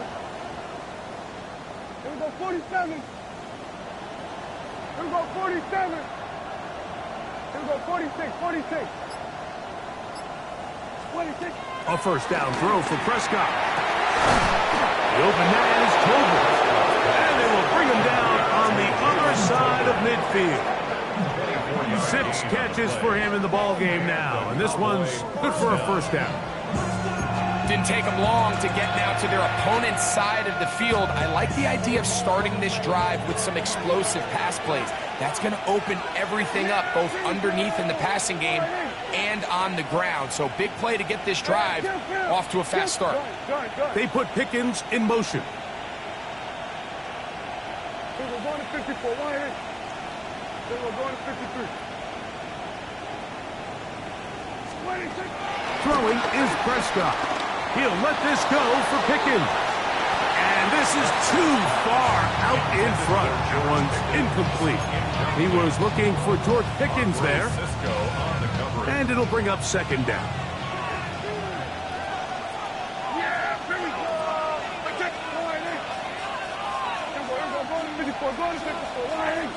Here we go, 47. Here we go, 47. Here we go, 46, 46. 26. A first down throw for Prescott. The open man is Tobin. And they will bring him down on the other side of midfield. 6 catches for him in the ball game now. And this one's good for a first down. Didn't take them long to get now to their opponent's side of the field. I like the idea of starting this drive with some explosive pass plays. That's going to open everything up, both underneath in the passing game and on the ground. So big play to get this drive off to a fast start. They put Pickens in motion. We're going to 54. Why ain't? We're going to 53. 26. Throwing is Prescott. He'll let this go for Pickens. And this is too far out in front. That one's incomplete. He was looking for George Pickens there. Cisco on the coverage. And it'll bring up second down. Yeah, here we go. I took the line in. We're going to 54. Going to 54. Why ain't?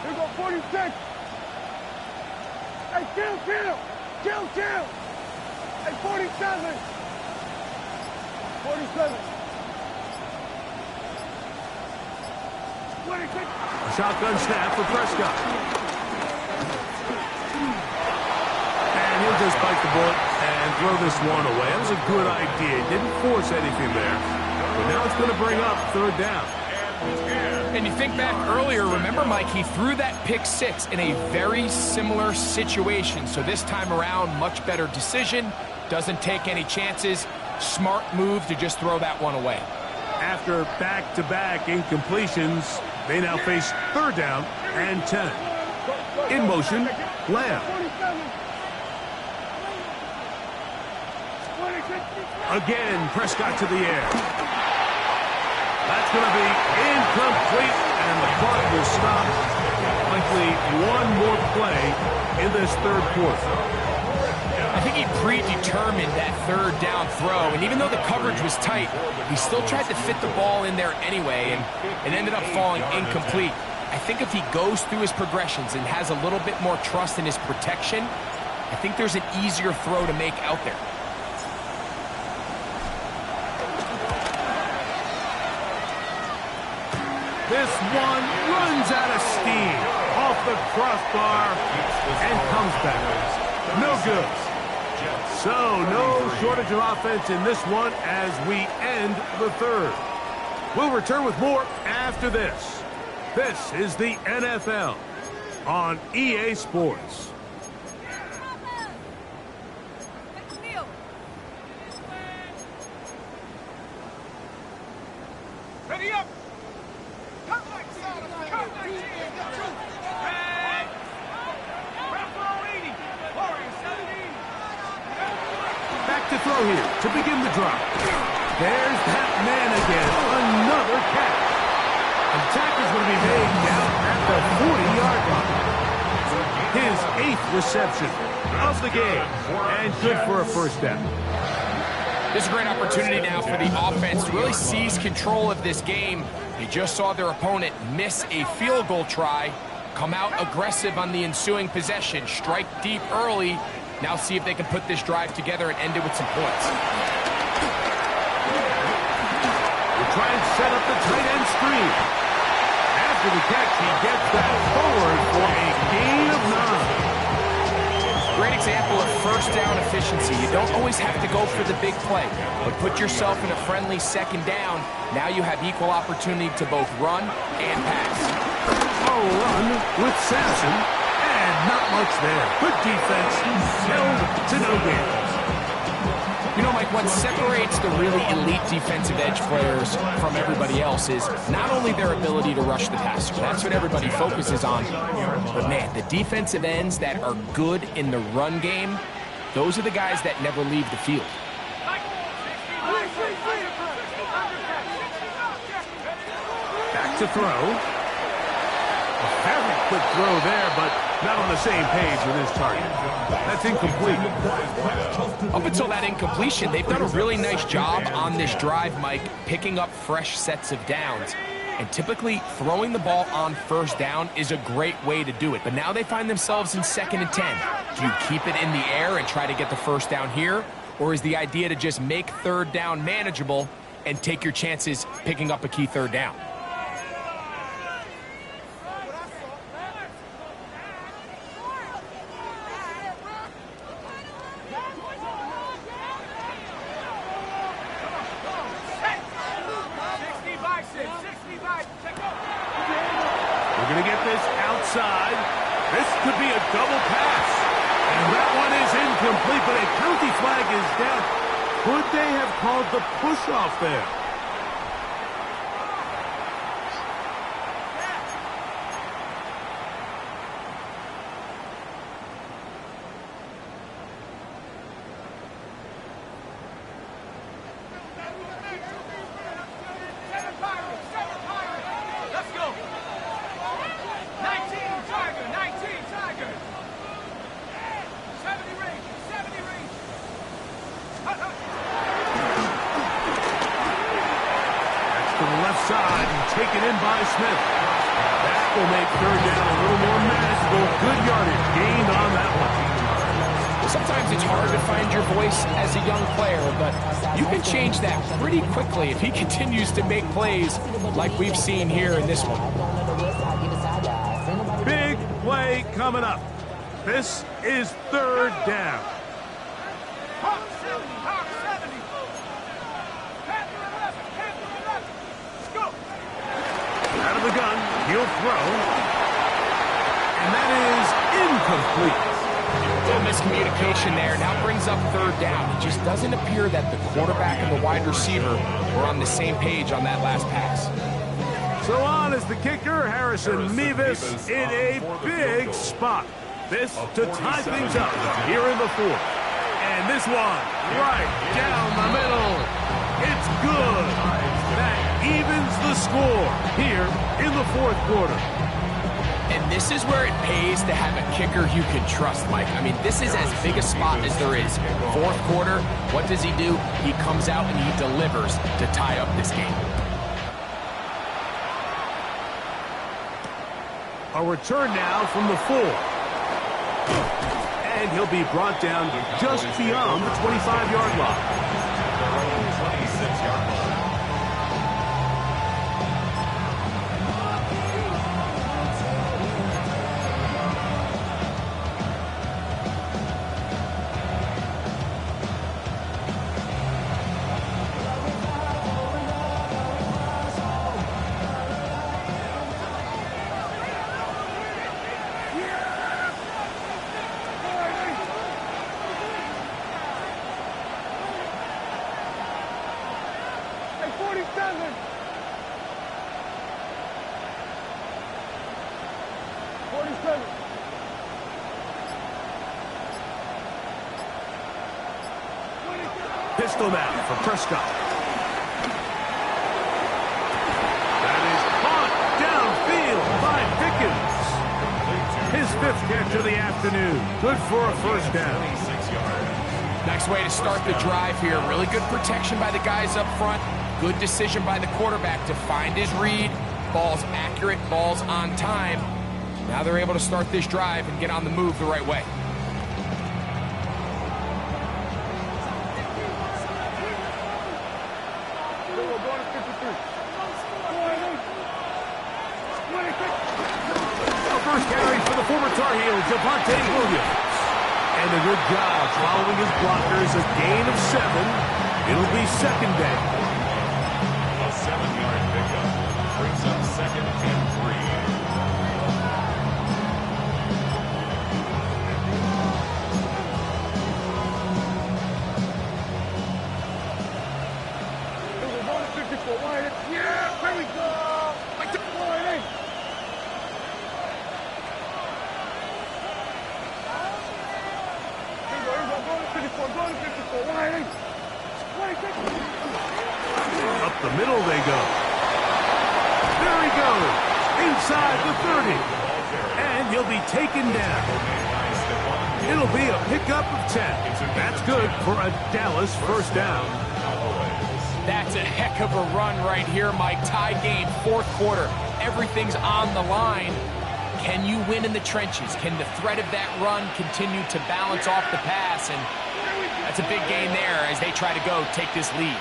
Here we go, 46. Hey, kill. Hey, 47. 47. 26. A shotgun snap for Prescott. And he'll just bite the bullet and throw this one away. That was a good idea. Didn't force anything there. But now it's going to bring up third down. And you think back earlier, remember, Mike, he threw that pick six in a very similar situation. So this time around, much better decision. Doesn't take any chances. Smart move to just throw that one away. After back-to-back incompletions, they now face third down and 10. In motion, Lamb. 26. Again, Prescott to the air. That's going to be incomplete, and the clock will stop. Likely one more play in this third quarter. I think he predetermined that third down throw, and even though the coverage was tight, he still tried to fit the ball in there anyway, and it ended up falling incomplete. I think if he goes through his progressions and has a little bit more trust in his protection, I think there's an easier throw to make out there. This one runs out of steam off the crossbar and comes back. No good. So no shortage of offense in this one as we end the third. We'll return with more after this. This is the NFL on EA Sports. Ready up. Back to throw here to begin the drive. There's that man again. Another catch. The tackle's going to be made down at the 40-yard line. His 8th reception of the game. And good for a first down. This is a great opportunity now for the offense to really seize control of this game. They just saw their opponent miss a field goal try, come out aggressive on the ensuing possession, strike deep early. Now see if they can put this drive together and end it with some points. We'll try and set up the tight end screen. After the catch, he gets that forward for a gain of 9. Great example of first down efficiency. You don't always have to go for the big play, but put yourself in a friendly second down. Now you have equal opportunity to both run and pass. A run with Sampson, and not much there. Good defense, held to no gain. You know, Mike, what separates the really elite defensive edge players from everybody else is not only their ability to rush the passer. That's what everybody focuses on. But, man, the defensive ends that are good in the run game, those are the guys that never leave the field. Back to throw. A very quick throw there, but not on the same page with his target. That's incomplete. Up until that incompletion, they've done a really nice job on this drive, Mike, picking up fresh sets of downs. And typically, throwing the ball on first down is a great way to do it. But now they find themselves in 2nd and 10. Do you keep it in the air and try to get the first down here? Or is the idea to just make 3rd down manageable and take your chances picking up a key 3rd down? We're going to get this outside. This could be a double pass. And that one is incomplete, but a penalty flag is down. Could they have called the push-off there? Side and taken in by Smith. That will make 3rd down a little more manageable. Good yardage gained on that one. Sometimes it's hard to find your voice as a young player, but you can change that pretty quickly if he continues to make plays like we've seen here in this one. Big play coming up. This is 3rd down. Out of the gun, he'll throw. And that is incomplete. A little miscommunication there. Now brings up 3rd down. It just doesn't appear that the quarterback and the wide receiver were on the same page on that last pass. So on is the kicker, Harrison Mevis, in a big spot. This to tie things up here in the 4th. And this one right down the middle. It's good. That evens the score here in the 4th quarter. And this is where it pays to have a kicker you can trust, Mike. I mean, this is as big a spot as there is. 4th quarter, what does he do? He comes out and he delivers to tie up this game. A return now from the 4. And he'll be brought down just beyond the 25-yard line. 26-yard line. Pistol now for Prescott. That is caught downfield by Pickens. His 5th catch of the afternoon. Good for a first down. 26 yards. Nice way to start the drive here. Really good protection by the guys up front. Good decision by the quarterback to find his read. Ball's accurate, ball's on time. Now they're able to start this drive and get on the move the right way. First carry for the former Tar Heel, Javonte Williams. And a good job following his blockers, a gain of 7. It'll be second down. A 7-yard pickup brings up 2nd and 3. Yeah, there we go. Like the boy, Up the middle they go. There he goes. Inside the 30. And he'll be taken down. It'll be a pickup of 10. That's good for a Dallas first down. That's a heck of a run right here, Mike. Tie game, fourth quarter. Everything's on the line. Can you win in the trenches? Can the threat of that run continue to balance off the pass? And that's a big gain there as they try to go take this lead.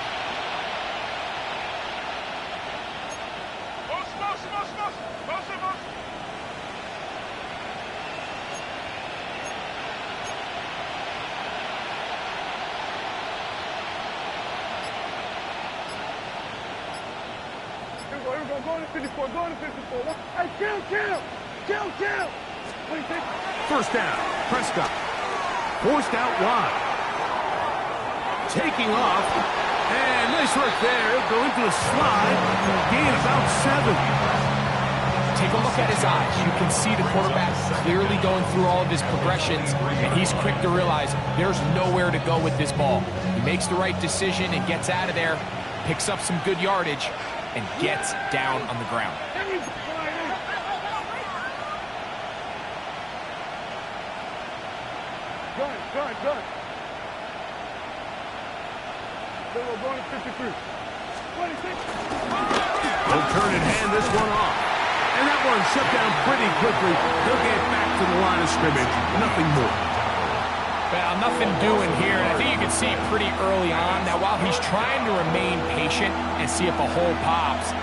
Go to 54, go to 54. Hey, kill. First down, Prescott. Forced out wide. Taking off. And nice work there. Go into a slide. Gain about 7. Take a look at his eyes. You can see the quarterback clearly going through all of his progressions, and he's quick to realize there's nowhere to go with this ball. He makes the right decision and gets out of there, picks up some good yardage, and gets down on the ground. Gun. They were going to 53. 26. They'll turn and hand this one off. And that one shut down pretty quickly. They'll get back to the line of scrimmage. Nothing more. Well, nothing doing here. And I think you can see pretty early on. Now, while he's trying to remain patient and see if a hole pops,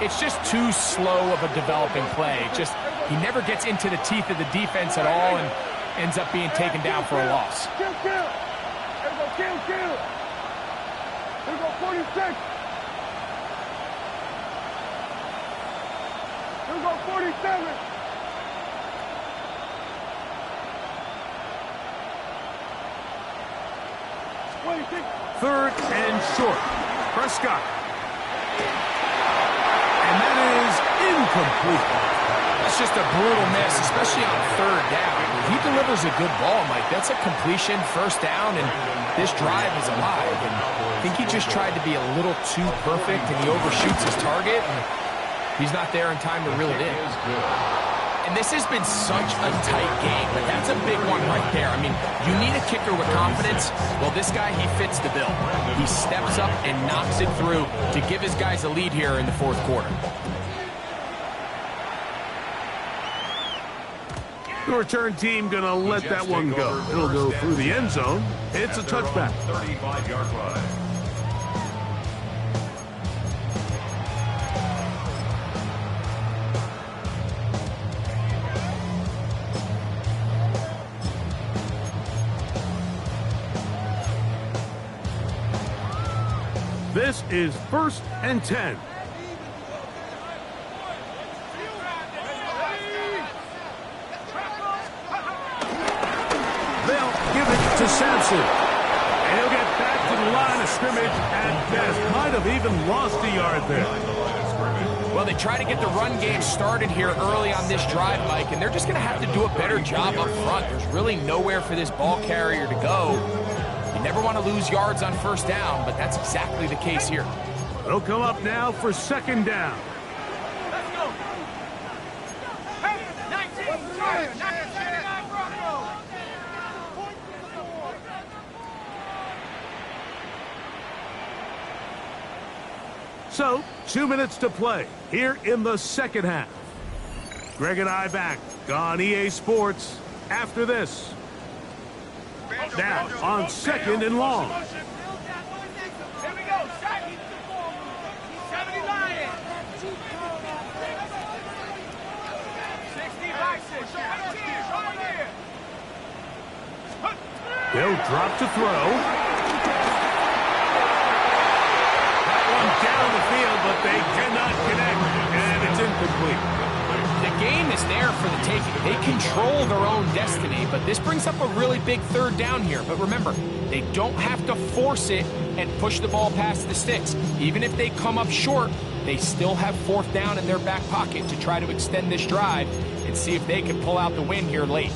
it's just too slow of a developing play. He never gets into the teeth of the defense at all and ends up being taken down for a loss. Kill. There go, kill. There go 46. There go 47. Third and short. Prescott. And that is incomplete. That's just a brutal miss, especially on third down. He delivers a good ball, Mike. That's a completion, first down, and this drive is alive. And I think he just tried to be a little too perfect, and he overshoots his target, and he's not there in time to reel it in. And this has been such a tight game, but that's a big one right there. I mean, you need a kicker with confidence. Well, this guy, he fits the bill. He steps up and knocks it through to give his guys a lead here in the fourth quarter. The return team going to let that one go. It'll go through the end zone. It's a touchback. 35-yard line. This is 1st and 10. They'll give it to Sampson. And he'll get back to the line of scrimmage at best. Might have even lost a yard there. Well, they try to get the run game started here early on this drive, Mike, and they're just going to have to do a better job up front. There's really nowhere for this ball carrier to go. You never want to lose yards on first down, but that's exactly the case here. They'll come up now for second down. Let's go. Hey, 19. So, 2 minutes to play here in the second half. Greg and I back on EA Sports after this. Now on 2nd and long. Here we go. 70 Lions. 60 Lions. Right here. They'll drop to throw. That one down the field, but they cannot connect, and it's incomplete. The game is there for the taking. They control their own destiny, but this brings up a really big 3rd down here. But remember, they don't have to force it and push the ball past the sticks. Even if they come up short, they still have 4th down in their back pocket to try to extend this drive and see if they can pull out the win here late.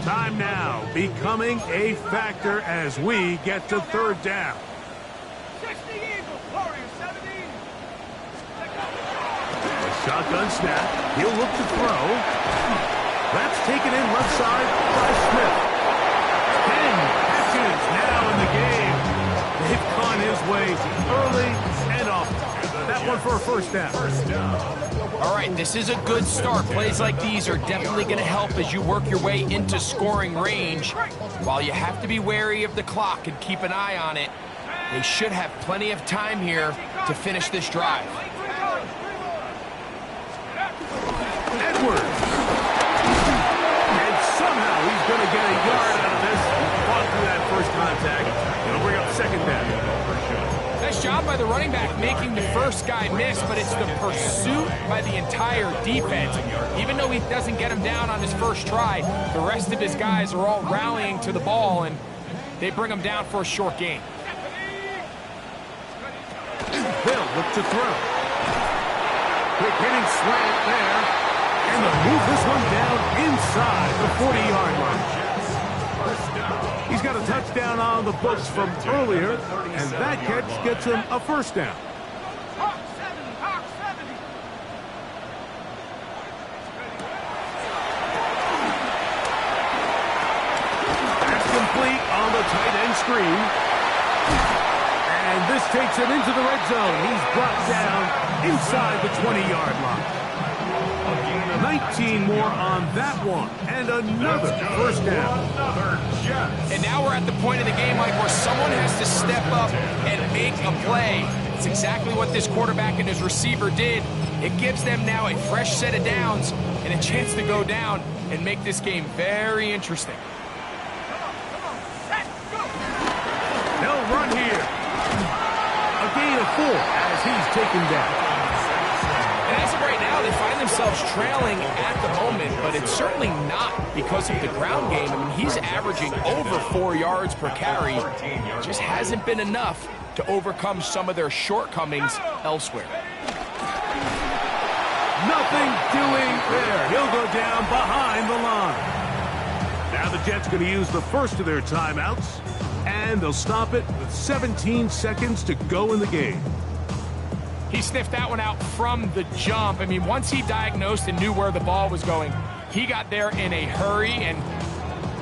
Time now becoming a factor as we get to 3rd down. 60 Eagles. Warriors 17. A shotgun snap. He'll look to throw. That's taken in left side by Smith. 10 catches now in the game. They've gone his way early and often. That one for a 1st down. All right, this is a good start. Plays like these are definitely going to help as you work your way into scoring range. While you have to be wary of the clock and keep an eye on it, they should have plenty of time here to finish this drive. Edwards. And somehow he's going to get a yard out of this. Fought through that first contact. It'll bring up 2nd down. Nice job by the running back making the first guy miss, but it's the pursuit by the entire defense. Even though he doesn't get him down on his first try, the rest of his guys are all rallying to the ball, and they bring him down for a short gain. Hill look to throw. Quick hitting slant there. And they'll move this one down inside the 40-yard line. He's got a touchdown on the books from earlier, and that catch gets him a 1st down. Hawk 70. Hawk 70. That's complete on the tight end screen. And this takes him into the red zone. He's brought down inside the 20-yard line. 19 more on that one, and another 1st down. And now we're at the point in the game, Mike, where someone has to step up and make a play. It's exactly what this quarterback and his receiver did. It gives them now a fresh set of downs and a chance to go down and make this game very interesting. They'll run here. A gain of 4 as he's taken down. And as of right now, they find themselves trailing at the moment, but it's certainly not because of the ground game. I mean, he's averaging over 4 yards per carry. Just hasn't been enough to overcome some of their shortcomings elsewhere. Nothing doing there. He'll go down behind the line. Now the Jets going to use the first of their timeouts, and they'll stop it with 17 seconds to go in the game. He sniffed that one out from the jump. I mean, once he diagnosed and knew where the ball was going, he got there in a hurry, and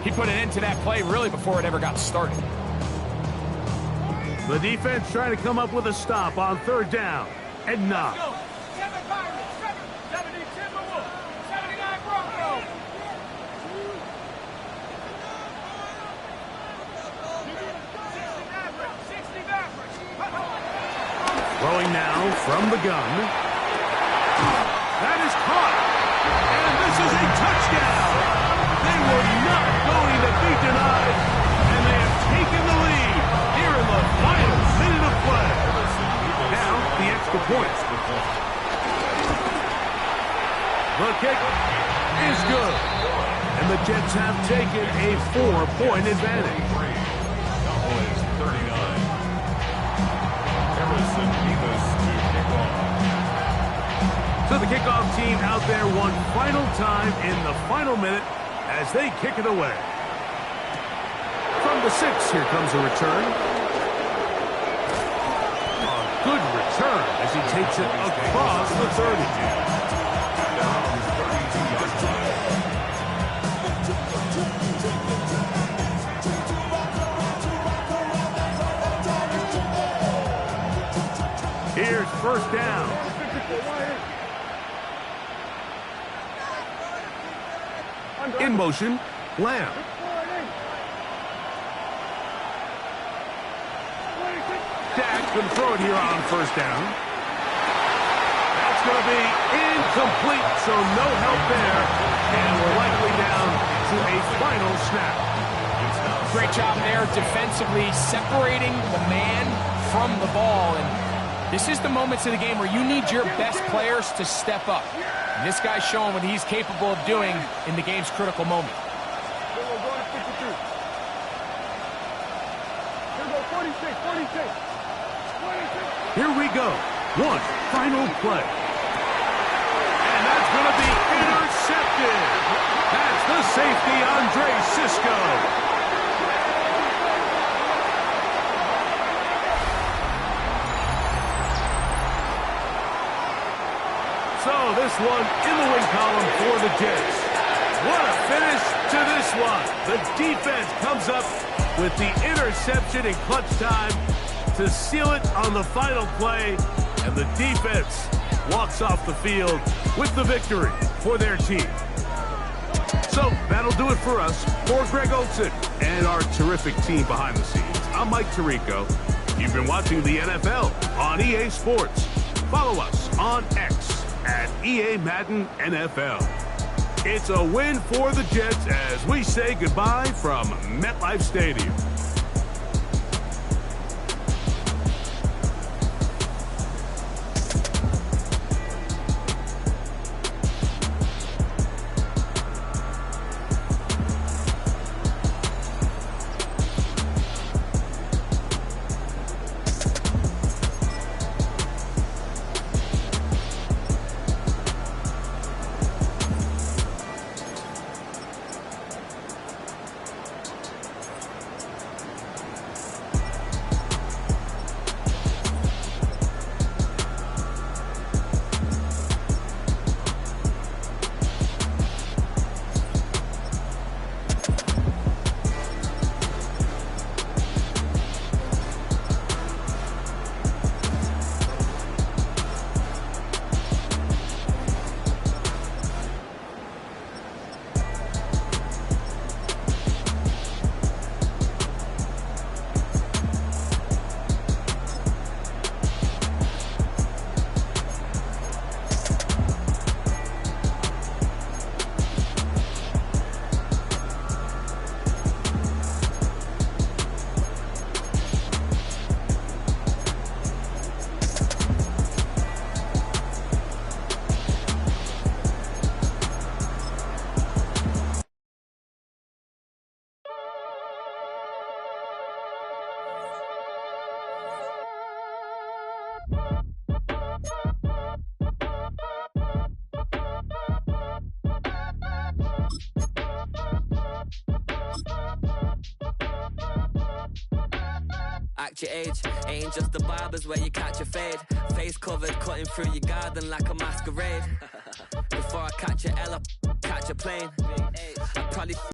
he put an end to that play really before it ever got started. The defense trying to come up with a stop on 3rd down. And not. 7 Pirates. 70 Timberwolves. 79 Broncos. 60 Mavericks. Throwing now from the gun. That is caught. And this is a touchdown. They were not going to be denied. And they have taken the lead here in the final minute of play. Now the extra point. The kick is good. And the Jets have taken a 4-point advantage. Cowboys 39. Harrison Davis to kick off. So the kickoff team out there one final time in the final minute as they kick it away. From the 6, here comes a return. A good return as he takes it across the 30. Down 32 yards. first down. In motion, Lamb. Dak's going to throw it here on first down. That's going to be incomplete, so no help there. And we're likely down to a final snap. Great job there defensively, separating the man from the ball. And this is the moments of the game where you need your best players to step up. And this guy's showing what he's capable of doing in the game's critical moment. Here we go. One final play. And that's going to be intercepted. That's the safety, Andre Cisco. So this one in the win column for the Jets. What a finish to this one. The defense comes up with the interception in clutch time to seal it on the final play, and the defense walks off the field with the victory for their team. So that'll do it for us. For Greg Olson and our terrific team behind the scenes, I'm Mike Tirico. You've been watching the NFL on EA Sports. Follow us on X at EA Madden NFL. It's a win for the Jets as we say goodbye from MetLife Stadium. Act your age, ain't just the barbers where you catch a fade. Face covered, cutting through your garden like a masquerade. Before I catch a L up, catch a plane. I probably